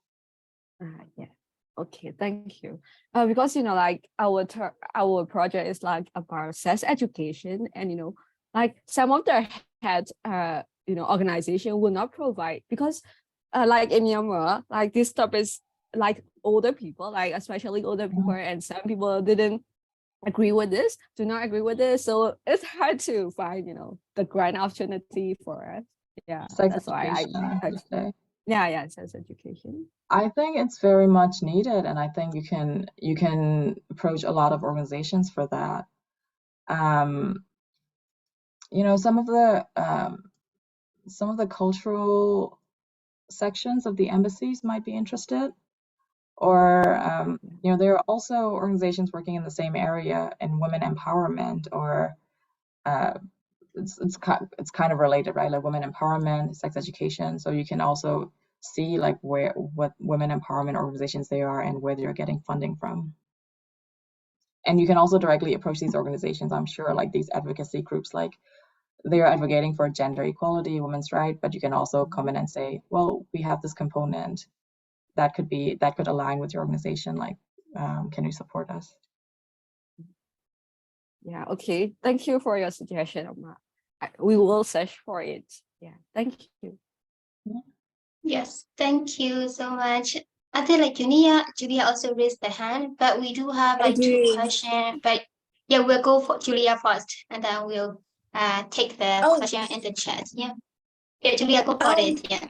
Yeah. Okay, thank you. Because you know, like our project is like about sex education, and you know, like some of the head you know, organization will not provide, because like in Myanmar, like this stuff is like older people, like especially older people, and some people didn't agree with this, do not agree with this, so it's hard to find, you know, the grant opportunity for us. Yeah, Sex that's why yeah, sex education. I think it's very much needed, and I think you can approach a lot of organizations for that. You know, some of the cultural sections of the embassies might be interested, or you know, there are also organizations working in the same area in women empowerment, or it's kind of related, right? Like women empowerment, sex education. So you can also see like what women empowerment organizations they are and where they're getting funding from. And you can also directly approach these organizations. I'm sure like these advocacy groups, like they are advocating for gender equality, women's rights, but you can also come in and say, well, we have this component that could align with your organization. Like, can you support us? Yeah, okay. Thank you for your suggestion, Amma. We will search for it. Yeah, thank you. Yes, thank you so much. I think like Julia also raised the hand, but we do have I like two do. questions. But yeah, we'll go for Julia first, and then we'll take the question in the chat. Yeah, Julia, go for it. Yeah.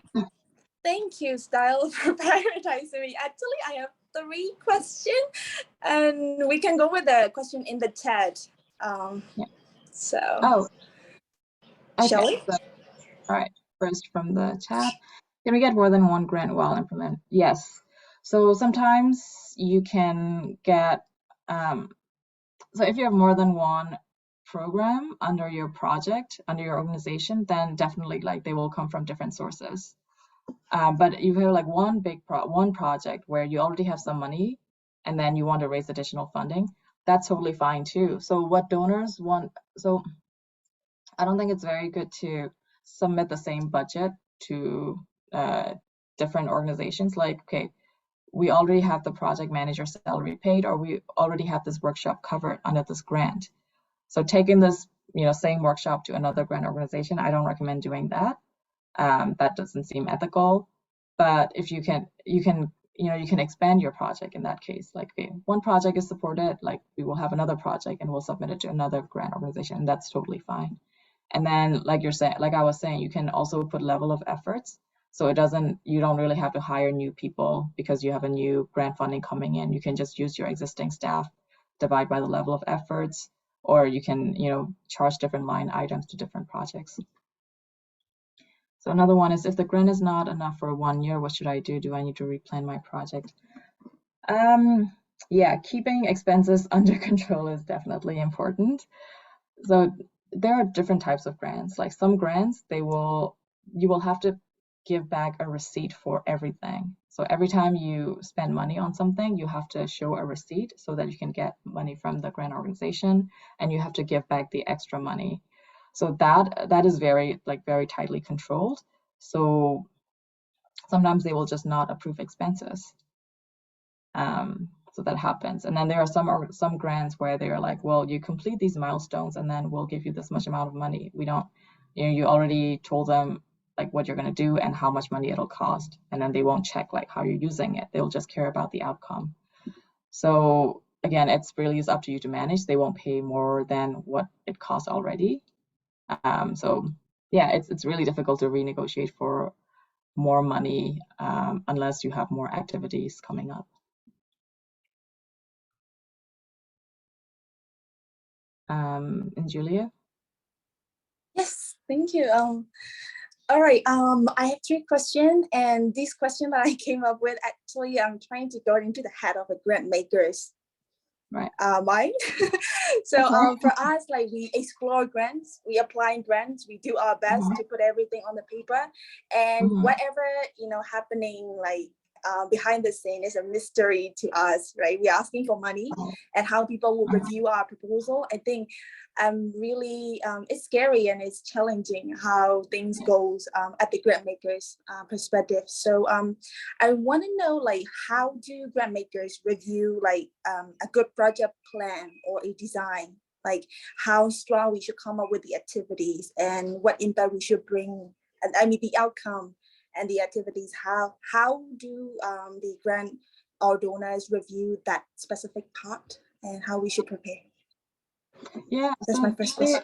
Thank you, Style, for prioritizing me. Actually, I have 3 questions, and we can go with the question in the chat. So. Oh. Okay. Shall we? So, all right. First from the chat. Can we get more than one grant while implementing? Yes. So sometimes you can get, so if you have more than one program under your project, under your organization, then definitely like they will come from different sources. But if you have like one project where you already have some money and then you want to raise additional funding, that's totally fine too. So what donors want, so I don't think it's very good to submit the same budget to different organizations. Like, okay, we already have the project manager salary paid, or we already have this workshop covered under this grant. So taking this, you know, same workshop to another grant organization, I don't recommend doing that. That doesn't seem ethical. But if you can expand your project in that case. Like, okay, one project is supported, like we will have another project and we'll submit it to another grant organization, and that's totally fine. And then, like I was saying, you can also put level of efforts. So you don't really have to hire new people because you have a new grant funding coming in. You can just use your existing staff, divide by the level of efforts, or you can, you know, charge different line items to different projects. So another one is, if the grant is not enough for 1 year, what should I do? Do I need to replan my project? Yeah, keeping expenses under control is definitely important. So there are different types of grants. Like some grants, you will have to give back a receipt for everything. So every time you spend money on something, you have to show a receipt so that you can get money from the grant organization, and you have to give back the extra money. So that is very tightly controlled. So sometimes they will just not approve expenses. So that happens. And then there are some grants where they're like, well, you complete these milestones and then we'll give you this much amount of money. We don't, you already told them like what you're going to do and how much money it'll cost. And then they won't check like how you're using it. They'll just care about the outcome. So again, it's really is up to you to manage. They won't pay more than what it costs already. So yeah, it's really difficult to renegotiate for more money unless you have more activities coming up. And Julia? Yes, thank you. All right. I have 3 questions, and this question that I came up with, actually, I'm trying to go into the head of a grant makers. Right. Mind. So Okay. for us, like, we explore grants, we apply grants, we do our best to put everything on the paper, and whatever happening like behind the scene is a mystery to us, right? We're asking for money, and how people will review our proposal. I think really it's scary and it's challenging how things goes at the grant makers perspective. So I want to know, like, how do grant makers review like a good project plan or a design? Like, how strong we should come up with the activities and what impact we should bring, and I mean the outcome and the activities. How do the grant or donors review that specific part, and how we should prepare? Yeah, That's so my first question.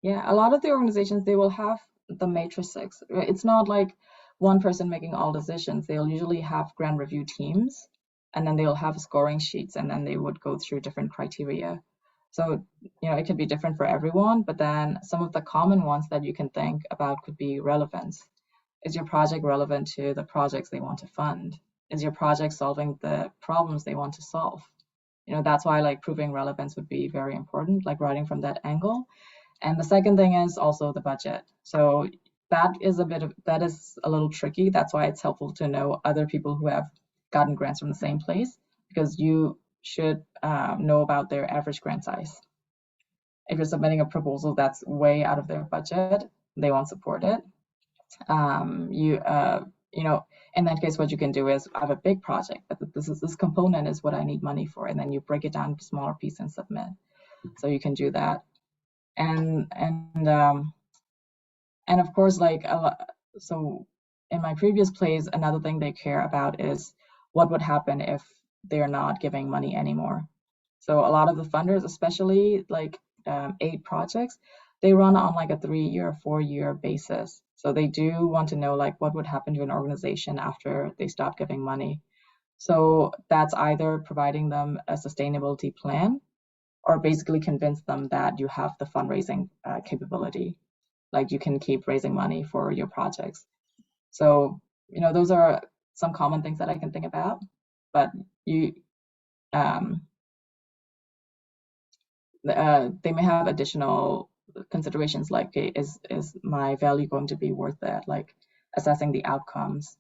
yeah, a lot of the organizations, they will have the matrices. Right? It's not like one person making all decisions. They'll usually have grant review teams, and then they'll have scoring sheets, and then they would go through different criteria. So, it could be different for everyone, but then some of the common ones that you can think about could be relevance. Is your project relevant to the projects they want to fund? Is your project solving the problems they want to solve? That's why like proving relevance would be very important, like writing from that angle. And the second thing is also the budget. So that is a little tricky. That's why it's helpful to know other people who have gotten grants from the same place, because you should know about their average grant size. If you're submitting a proposal that's way out of their budget, they won't support it. In that case, what you can do is, I have a big project, but this component is what I need money for, and then you break it down to smaller pieces and submit. So you can do that. And of course, like so in my previous place, another thing they care about is what would happen if they're not giving money anymore. So a lot of the funders, especially like aid projects, they run on like a 3-year, 4-year basis. So they do want to know like what would happen to an organization after they stop giving money. So that's either providing them a sustainability plan, or basically convince them that you have the fundraising capability, like you can keep raising money for your projects. So, those are some common things that I can think about, but they may have additional considerations like, okay, is my value going to be worth it? Like assessing the outcomes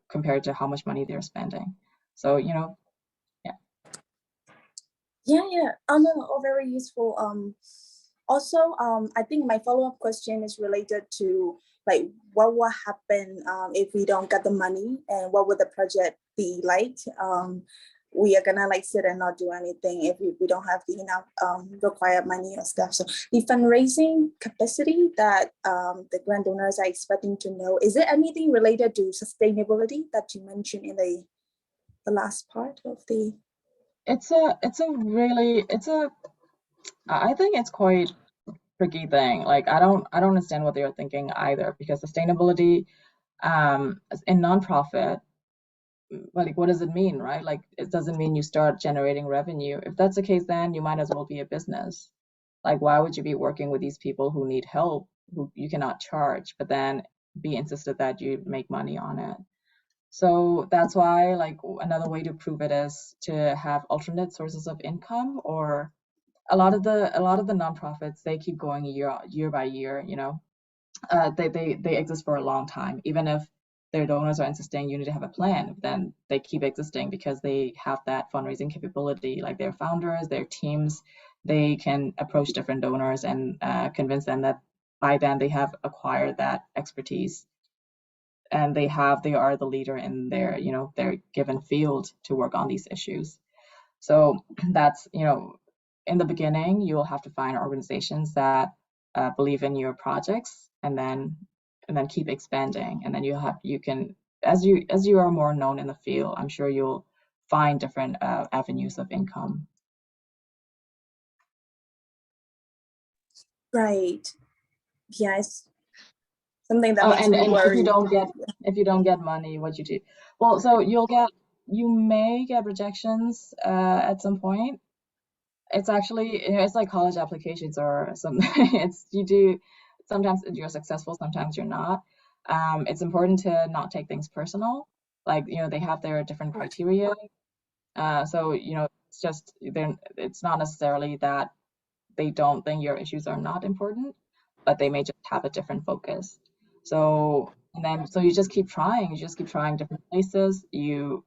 compared to how much money they're spending. So, yeah. Yeah. No, all very useful. Also, I think my follow-up question is related to like what will happen if we don't get the money, and what would the project be like? We are gonna like sit and not do anything if we don't have the enough required money or stuff. So the fundraising capacity that the grant donors are expecting to know, is there anything related to sustainability that you mentioned in the last part of the? I think it's quite tricky thing. Like I don't understand what they are thinking either, because sustainability in nonprofit, like what does it mean, right? Like it doesn't mean you start generating revenue. If that's the case, then you might as well be a business. Like why would you be working with these people who need help, who you cannot charge, but then be insisted that you make money on it? So that's why like another way to prove it is to have alternate sources of income, or a lot of the nonprofits, they keep going year by year. They exist for a long time. Even if their donors are insisting you need to have a plan, then they keep existing because they have that fundraising capability. Like their founders, their teams, they can approach different donors and convince them that by then they have acquired that expertise. and they are the leader in their, their given field to work on these issues. So that's, in the beginning, you'll have to find organizations that believe in your projects, and then keep expanding. And then you can, as you are more known in the field, I'm sure you'll find different avenues of income. Right. Yes. Something that Oh, makes and me if worry. you don't get money, what you do? Well, so you may get rejections at some point. It's actually, it's like college applications or something. Sometimes you're successful, sometimes you're not. It's important to not take things personal. Like, they have their different criteria. So, it's not necessarily that they don't think your issues are not important, but they may just have a different focus. So you just keep trying. You just keep trying different places. You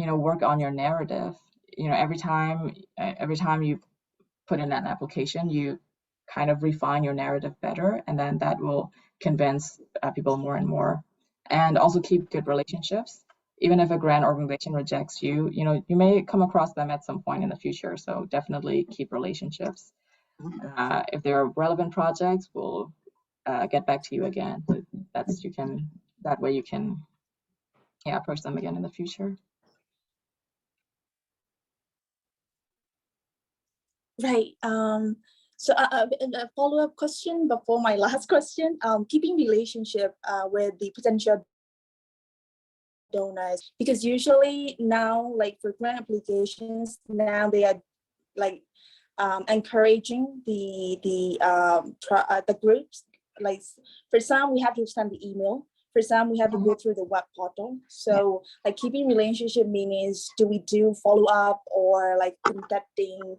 work on your narrative. Every time you put in an application, you kind of refine your narrative better, and then that will convince people more and more. And also keep good relationships. Even if a grant organization rejects you, you may come across them at some point in the future. So definitely keep relationships. If there are relevant projects, we'll get back to you again. That way you can approach them again in the future. Right. So a follow-up question before my last question. Keeping relationship with the potential donors, because usually now, like for grant applications, now they are like encouraging the groups. Like for some, we have to send the email. For some, we have to go through the web portal. So like keeping relationship means, do we do follow up or like contacting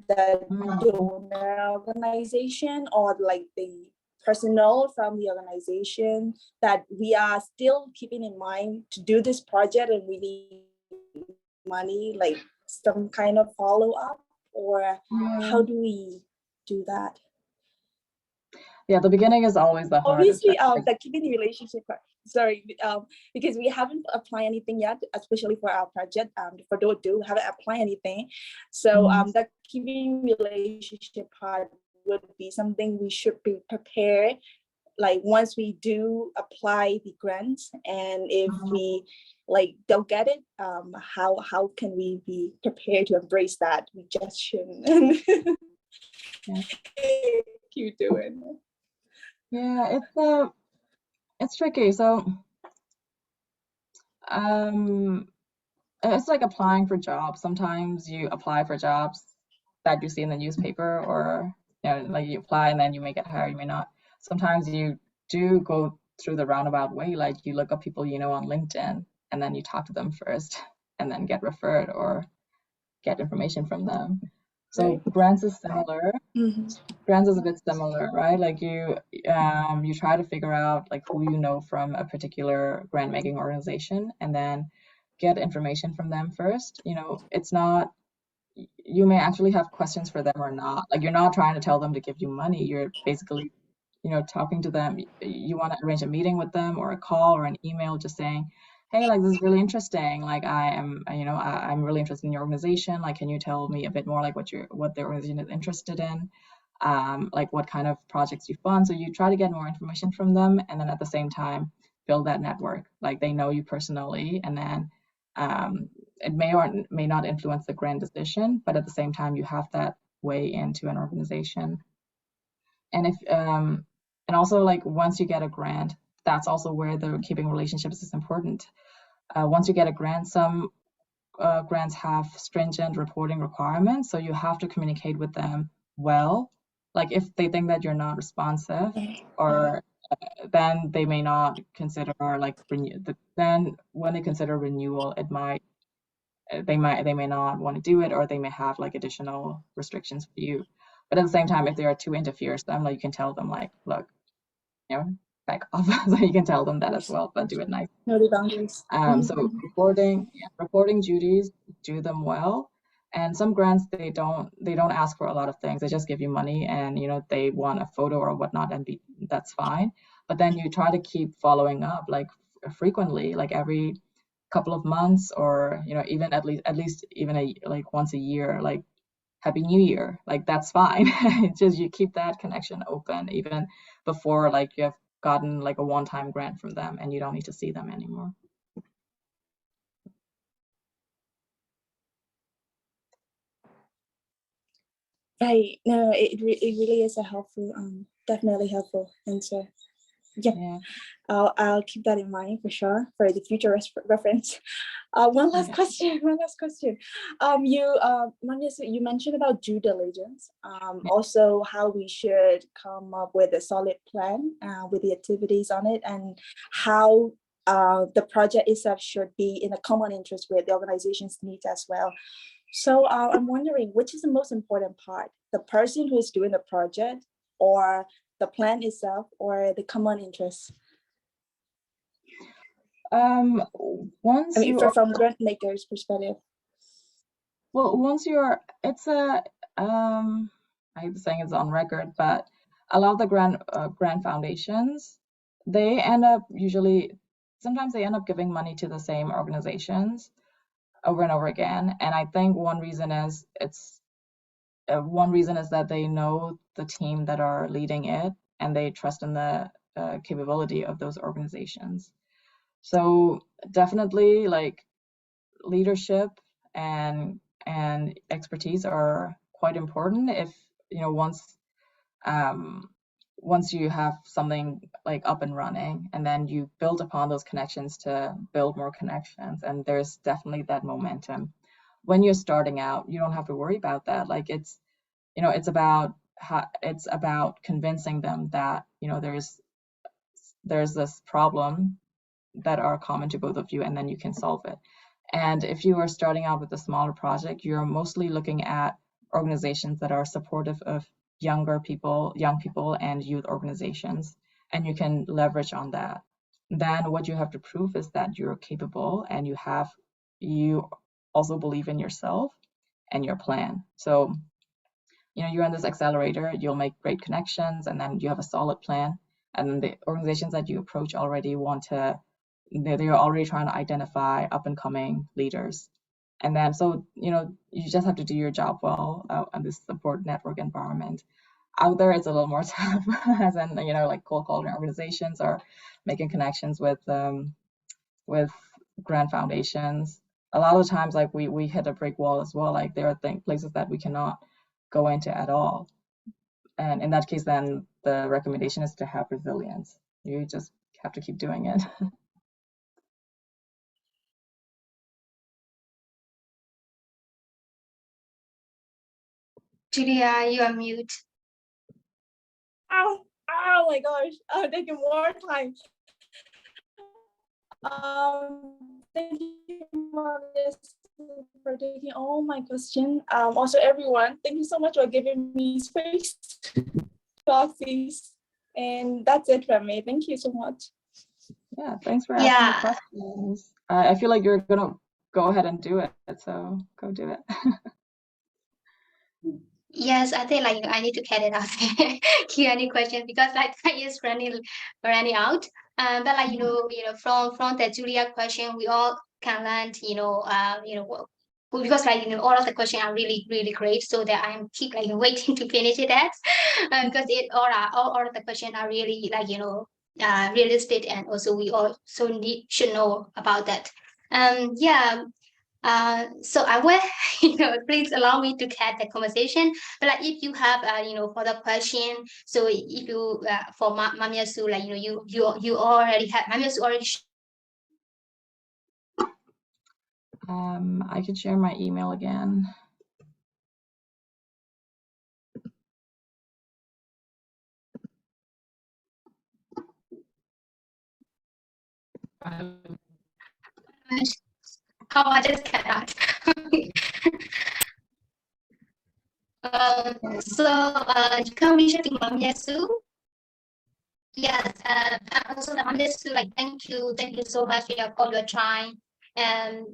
the donor organization or like the personnel from the organization that we are still keeping in mind to do this project and we need money, like some kind of follow up, or how do we do that? Yeah, the beginning is always the hardest. Obviously, the keeping the relationship part. Sorry, because we haven't applied anything yet, especially for our project. For those who haven't applied anything, so the keeping relationship part would be something we should be prepared. Like once we do apply the grants, and if we like don't get it, how can we be prepared to embrace that rejection? Keep doing. Yeah, it's tricky. So it's like applying for jobs. Sometimes you apply for jobs that you see in the newspaper, or like you apply and then you may get hired, you may not. Sometimes you do go through the roundabout way, like you look up people on LinkedIn, and then you talk to them first and then get referred or get information from them. So grants is similar. Grants is a bit similar, right? Like you try to figure out like who you know from a particular grant making organization, and then get information from them first. It's not, you may actually have questions for them or not. Like you're not trying to tell them to give you money. You're basically, talking to them. You want to arrange a meeting with them or a call or an email, just saying, hey, like this is really interesting. Like I'm really interested in your organization. Like, can you tell me a bit more like what the organization is interested in? Like what kind of projects you fund. So you try to get more information from them, and then at the same time build that network. Like they know you personally, and then it may or may not influence the grant decision, but at the same time you have that way into an organization. And if and also like once you get a grant, that's also where the keeping relationships is important. Once you get a grant, some grants have stringent reporting requirements, so you have to communicate with them well. Like if they think that you're not responsive, or then they may not consider like then when they consider renewal, they may not want to do it, or they may have like additional restrictions for you. But at the same time, if there are two interferes, then like you can tell them like, look, back off. So you can tell them that as well, but do it nice. Know the boundaries. So reporting duties, do them well. And some grants, they don't ask for a lot of things. They just give you money, and they want a photo or whatnot, and that's fine. but then you try to keep following up like frequently, like every couple of months, or even at least even like once a year, like Happy New Year, like that's fine. It's just you keep that connection open even before like you have gotten like a one-time grant from them and you don't need to see them anymore. Right. No, it really is a helpful, definitely helpful answer. Yeah. I'll keep that in mind for sure for the future reference. One last question. You mentioned about due diligence. Also how we should come up with a solid plan with the activities on it, and how the project itself should be in a common interest with the organization's needs as well. So I'm wondering, which is the most important part? The person who is doing the project, or the plan itself, or the common interest? Once from grant makers' perspective. Well, once you're, it's a, I hate saying it's on record, but a lot of the grant foundations, they end up sometimes they end up giving money to the same organizations over and over again. And I think one reason is that they know the team that are leading it, and they trust in the capability of those organizations. So definitely, like, leadership and expertise are quite important. If once you have something like up and running, and then you build upon those connections to build more connections, and there's definitely that momentum. When you're starting out, you don't have to worry about that. Like, it's about convincing them that there's this problem that are common to both of you, and then you can solve it. And if you are starting out with a smaller project, you're mostly looking at organizations that are supportive of young people and youth organizations, and you can leverage on that. Then what you have to prove is that you're capable, and you also believe in yourself and your plan. So you're in this accelerator, you'll make great connections, and then you have a solid plan, and then the organizations that you approach already they're already trying to identify up and coming leaders. And then you just have to do your job well in this support network environment. Out there, it's a little more tough, as in like cold calling organizations or making connections with grant foundations. A lot of the times, like, we hit a brick wall as well. Like, there are places that we cannot go into at all, and in that case, then the recommendation is to have resilience. You just have to keep doing it. Julia, you are mute. Oh my gosh! I'm taking more time. Thank you, Marcus, for taking all my questions. Also, everyone, thank you so much for giving me space talk, please. And that's it from me. Thank you so much. Yeah, thanks for asking the questions. I feel like you're gonna go ahead and do it, so go do it. Yes, I think I need to cut it out Q&A question, because time is running out. But from the Julia question, we all can learn, because all of the questions are really, really great, so that I'm keep waiting to finish it at, because all of the questions are really realistic, and also we also should know about that. So I will, please allow me to cut the conversation. But if you have, further question, so if you, for Mamiyasu, you already have, Mamiyasu already. I can share my email again. How I just cannot. You can reach out to Mamiyasu. Yes, also Mamiyasu, thank you so much for your time, and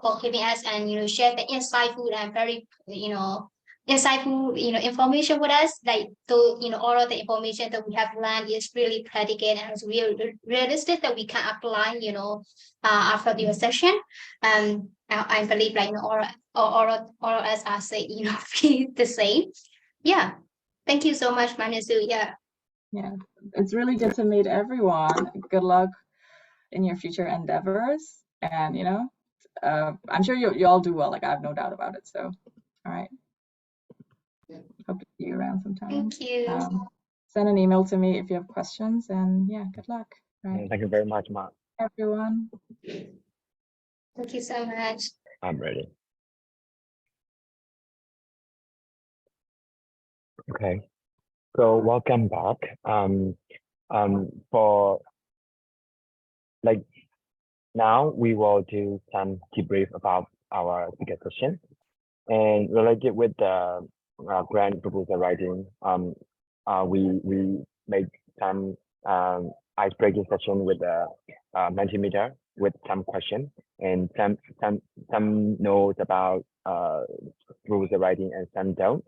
for giving us and share the insightful and very insightful, information with us. Like, so, all of the information that we have learned is really practical and it's realistic that we can apply, after the session. I believe, like, all of us are say, feel the same. Yeah. Thank you so much, Manisu. Yeah. Yeah, it's really good to meet everyone. Good luck in your future endeavors. And, I'm sure you all do well. Like, I have no doubt about it. So, all right. Hope to see you around sometime. Thank you. Send an email to me if you have questions. And yeah, good luck. Right. Thank you very much, Mark. Everyone. Thank you so much. I'm ready. Okay. So welcome back. For like now we will do some debrief about our speaker session and related with the grant proposal writing. We made some icebreaking session with the Mentimeter with some questions and some knows about proposal writing and some don't.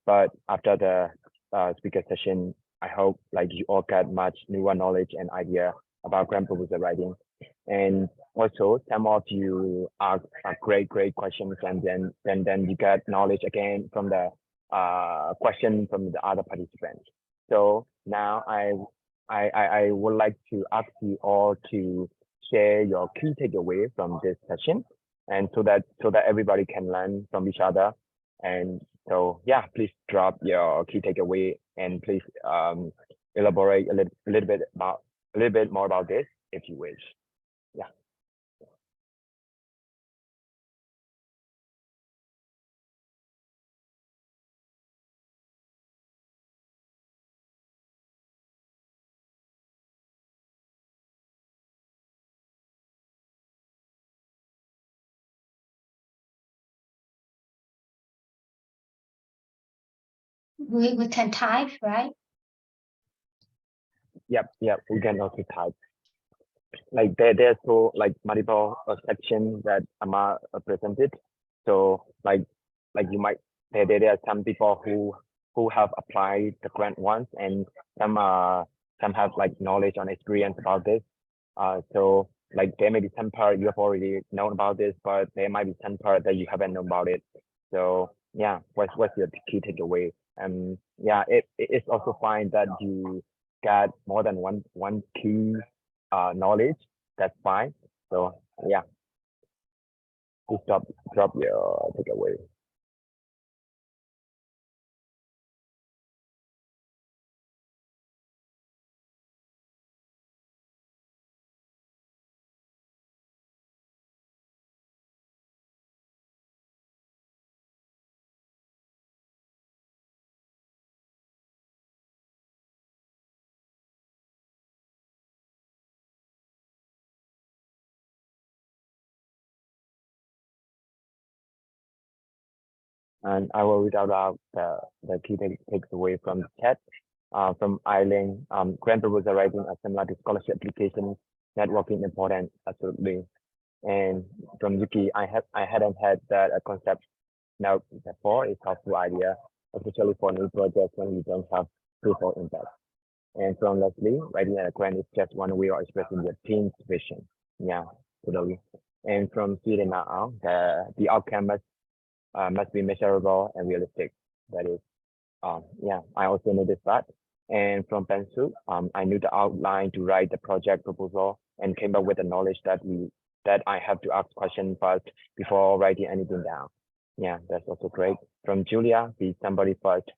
But after the speaker session, I hope like you all get much newer knowledge and idea about grant proposal writing. And also some of you ask great questions, and then you get knowledge again from the question from the other participants. So now I would like to ask you all to share your key takeaway from this session, and so that everybody can learn from each other. And so yeah, please drop your key takeaway and please elaborate a little bit more about this if you wish. Yeah. We can type, right? Yep, we can also type. Like there's so like multiple sections that Amar presented. So like you might there are some people who have applied the grant once, and some have like knowledge and experience about this. So like there may be some part you have already known about this, but there might be some part that you haven't known about it. So yeah, what's your key takeaway? Yeah, it's also fine that you got more than one key knowledge. That's fine. So yeah, please drop your takeaway. And I will read out the key takeaway from the chat. From Eileen, grant proposal writing are similar to scholarship applications, networking important, absolutely. And from Yuki, I hadn't had that concept now before. It's a helpful idea, especially for new projects when we don't have proof of impact. And from Leslie, writing a grant is just one way of expressing your team's vision. Yeah, totally. And from Sweden now, the outcome must be measurable and realistic. That is, yeah, I also noticed that. And from Pensu, I knew the outline to write the project proposal and came up with the knowledge that I have to ask questions first before writing anything down. Yeah, that's also great. From Julia, be somebody first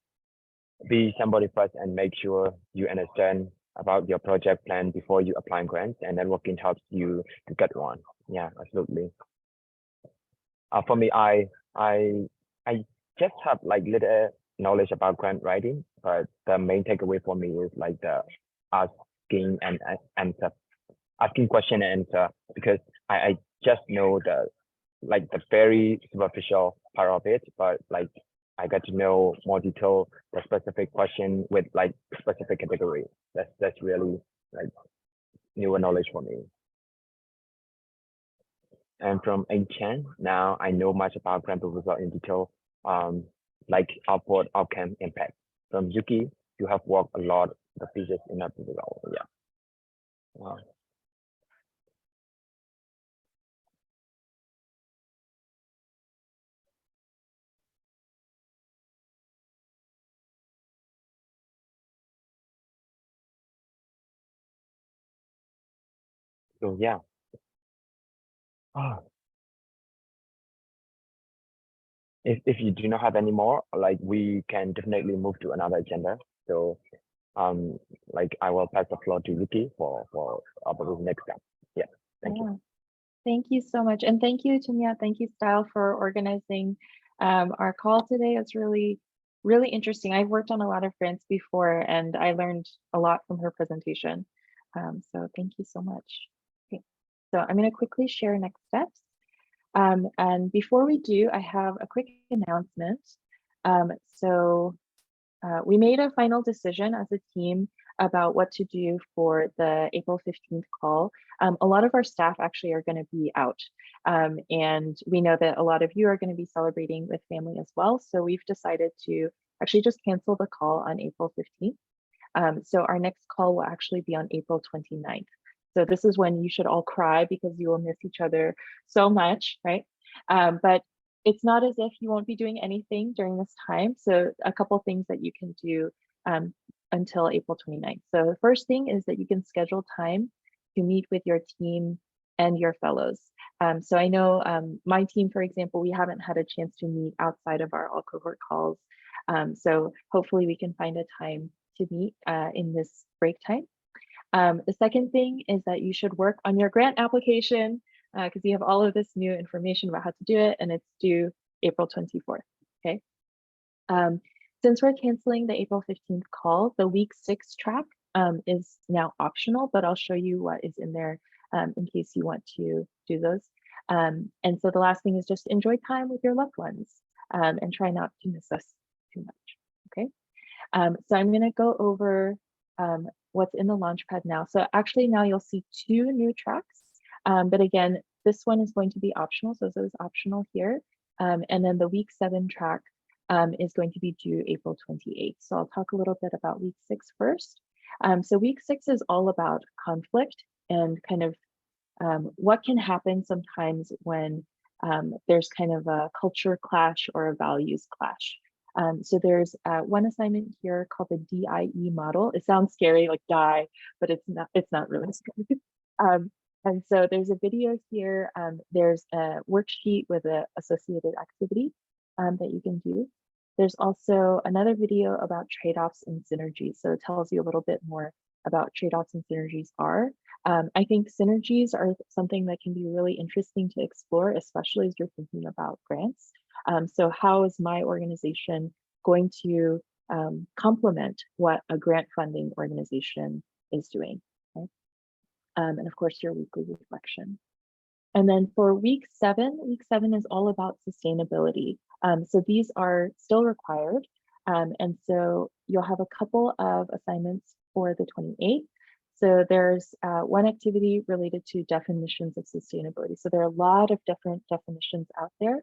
and make sure you understand about your project plan before you apply grants, and networking helps you to get one. Yeah, absolutely. For me, I just have like little knowledge about grant writing, but the main takeaway for me is like the asking and answer, asking question and answer, because I just know the very superficial part of it, but like I got to know more detail the specific question with like specific category. That's really like newer knowledge for me. And from A Chan, now I know much about grant proposal in detail. like output, outcome, impact. From Yuki, you have worked a lot the pieces in that development. Yeah. So yeah. If you do not have any more, like we can definitely move to another agenda. So like I will pass the floor to Yuki for the next step. Yeah. Thank you. Thank you so much. And thank you, Tumia. Thank you, Style, for organizing our call today. It's really, really interesting. I've worked on a lot of grants before and I learned a lot from her presentation. So thank you so much. Okay. So I'm going to quickly share next steps. And before we do, I have a quick announcement. We made a final decision as a team about what to do for the April 15th call. A lot of our staff actually are going to be out. And we know that a lot of you are going to be celebrating with family as well. So we've decided to actually just cancel the call on April 15th. So our next call will actually be on April 29th. So this is when you should all cry because you will miss each other so much, right? But it's not as if you won't be doing anything during this time. So a couple things that you can do until April 29th. So the first thing is that you can schedule time to meet with your team and your fellows. So I know my team, for example, we haven't had a chance to meet outside of our all cohort calls. So hopefully we can find a time to meet in this break time. The second thing is that you should work on your grant application because you have all of this new information about how to do it and it's due April 24th, okay? Since we're canceling the April 15th call, the week 6 track is now optional, but I'll show you what is in there in case you want to do those. And so the last thing is just enjoy time with your loved ones and try not to miss us too much, okay? So I'm gonna go over what's in the Launchpad now. So actually now you'll see 2 new tracks, but again, this one is going to be optional. So it is optional here. And then the week 7 track is going to be due April 28th. So I'll talk a little bit about week 6 first. So week 6 is all about conflict and kind of what can happen sometimes when there's kind of a culture clash or a values clash. So there's one assignment here called the DIE model. It sounds scary, like die, but it's not really scary. And so there's a video here. There's a worksheet with an associated activity that you can do. There's also another video about trade-offs and synergies. So it tells you a little bit more about trade-offs and synergies are. I think synergies are something that can be really interesting to explore, especially as you're thinking about grants. So how is my organization going to complement what a grant funding organization is doing? Okay? And of course, your weekly reflection. And then for week 7 is all about sustainability. So these are still required. And so you'll have a couple of assignments for the 28th. So there's one activity related to definitions of sustainability. So there are a lot of different definitions out there.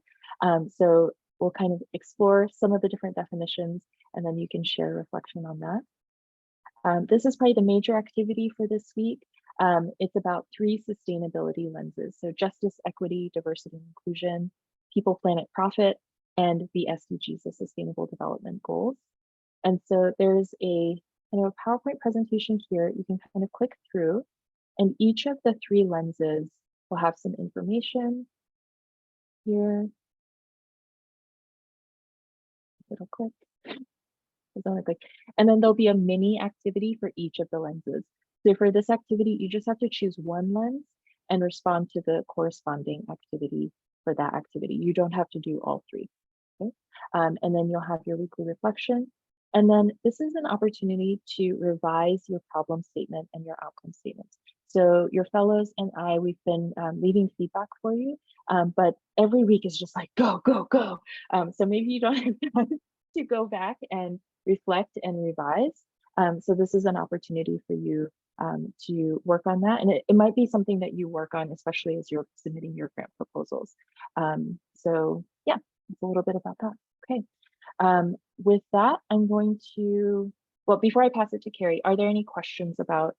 So we'll kind of explore some of the different definitions and then you can share a reflection on that. This is probably the major activity for this week. It's about 3 sustainability lenses. So justice, equity, diversity, and inclusion, people, planet, profit, and the SDGs, the Sustainable Development Goals. And so there's a kind of a PowerPoint presentation here. You can kind of click through and each of the 3 lenses will have some information here. It'll click. And then there'll be a mini activity for each of the lenses. So for this activity, you just have to choose one lens and respond to the corresponding activity for that activity. You don't have to do all 3. Okay? And then you'll have your weekly reflection. And then this is an opportunity to revise your problem statement and your outcome statements. So your fellows and I, we've been leaving feedback for you, but every week is just like, go, go, go. So maybe you don't have time to go back and reflect and revise. So this is an opportunity for you to work on that. And it might be something that you work on, especially as you're submitting your grant proposals. So yeah, it's a little bit about that. Okay. With that, I'm going to, well, before I pass it to Carrie, are there any questions about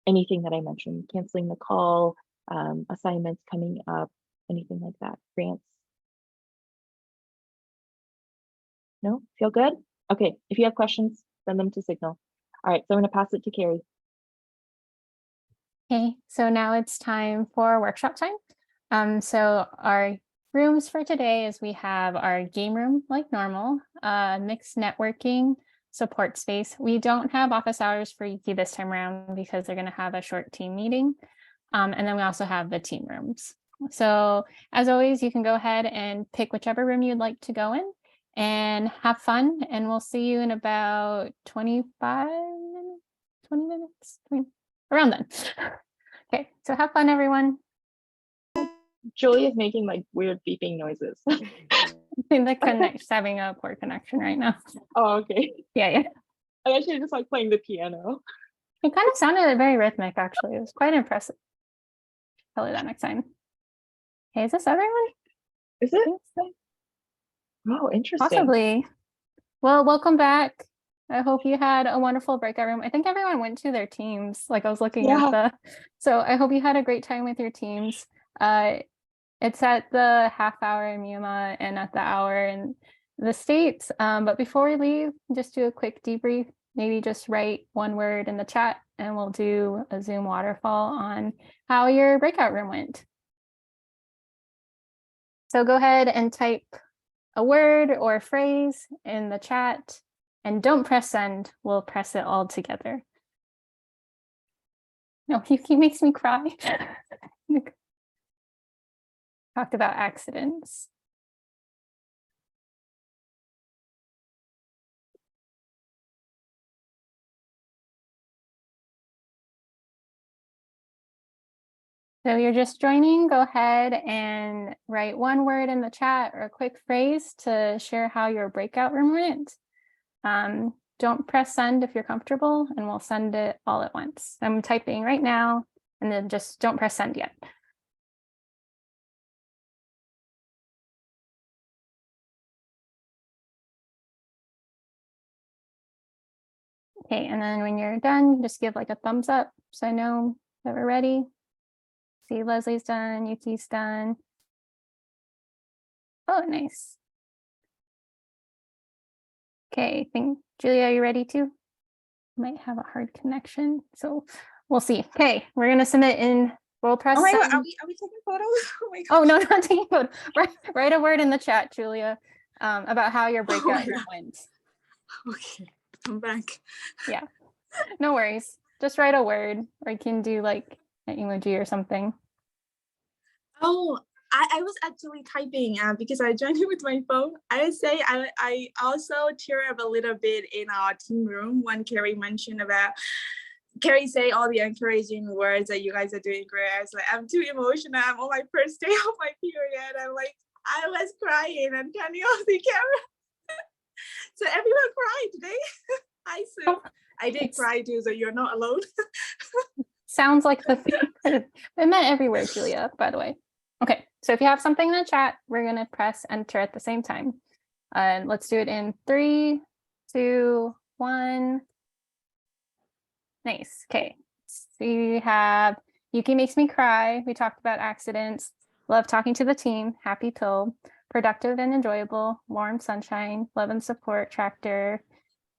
anything that I mentioned? Canceling the call, assignments coming up, anything like that? Grants? No? Feel good? Okay. If you have questions, send them to Signal. All right. So I'm going to pass it to Carrie. Okay, so now it's time for workshop time. So our rooms for today is we have our game room like normal, mixed networking, support space. We don't have office hours for Yuki this time around because they're going to have a short team meeting. And then we also have the team rooms. So as always, you can go ahead and pick whichever room you'd like to go in and have fun. And we'll see you in about 25 minutes, 20 minutes, around then. Okay, so have fun, everyone. Julie is making like weird beeping noises. I think the connect's having a poor connection right now. Oh, okay. Yeah. I actually just like playing the piano. It kind of sounded very rhythmic, actually. It was quite impressive. Tell you that next time. Okay, is this everyone? Is it? Oh, interesting. Possibly. Well, welcome back. I hope you had a wonderful breakout room. I think everyone went to their teams. Like I was looking at so I hope you had a great time with your teams. It's at the half hour in Myanmar and at the hour in the States. But before we leave, just do a quick debrief. Maybe just write one word in the chat and we'll do a Zoom waterfall on how your breakout room went. So go ahead and type a word or a phrase in the chat and don't press send. We'll press it all together. No, he makes me cry. Talked about accidents. So you're just joining, go ahead and write one word in the chat or a quick phrase to share how your breakout room went. Don't press send if you're comfortable and we'll send it all at once. I'm typing right now and then just don't press send yet. Okay, and then when you're done, just give like a thumbs up so I know that we're ready. See, Leslie's done, Yuki's done. Oh, nice. Okay, I think, Julia, are you ready too? Might have a hard connection, so we'll see. Okay, we're gonna submit in, we'll press Oh my God, send. are we taking photos? Oh my Oh, God. no, not taking photo. Write a word in the chat, Julia, about how your breakout room went. Okay, I'm back. Yeah, no worries. Just write a word, or you can do like an emoji or something. Oh, I was actually typing because I joined it with my phone. I would say I also tear up a little bit in our team room when Carrie mentioned about, Carrie say all the encouraging words that you guys are doing great. I was like, I'm too emotional. I'm on my first day of my period. I'm like, I was crying and turning off the camera. So everyone cried today. Hi, Sue. I did cry too, so you're not alone. Sounds like the thing. It meant everywhere, Julia, by the way. Okay, so if you have something in the chat, we're gonna press enter at the same time. And let's do it in 3, 2, 1. Nice. Okay. So you have Yuki makes me cry. We talked about accidents. Love talking to the team. Happy pill. Productive and enjoyable. Warm sunshine. Love and support. Tractor.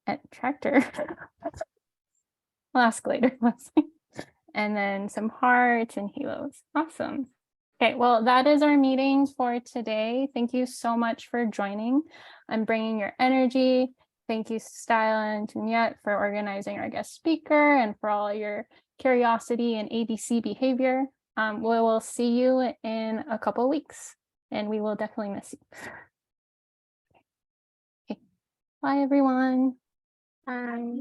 And tractor. I'll ask later. And then some hearts and halos. Awesome. Okay, well, that is our meeting for today. Thank you so much for joining and bringing your energy. Thank you, Style and Tunyet, for organizing our guest speaker and for all your curiosity and ABC behavior. We will see you in a couple of weeks, and we will definitely miss you. Okay. Bye, everyone. Bye.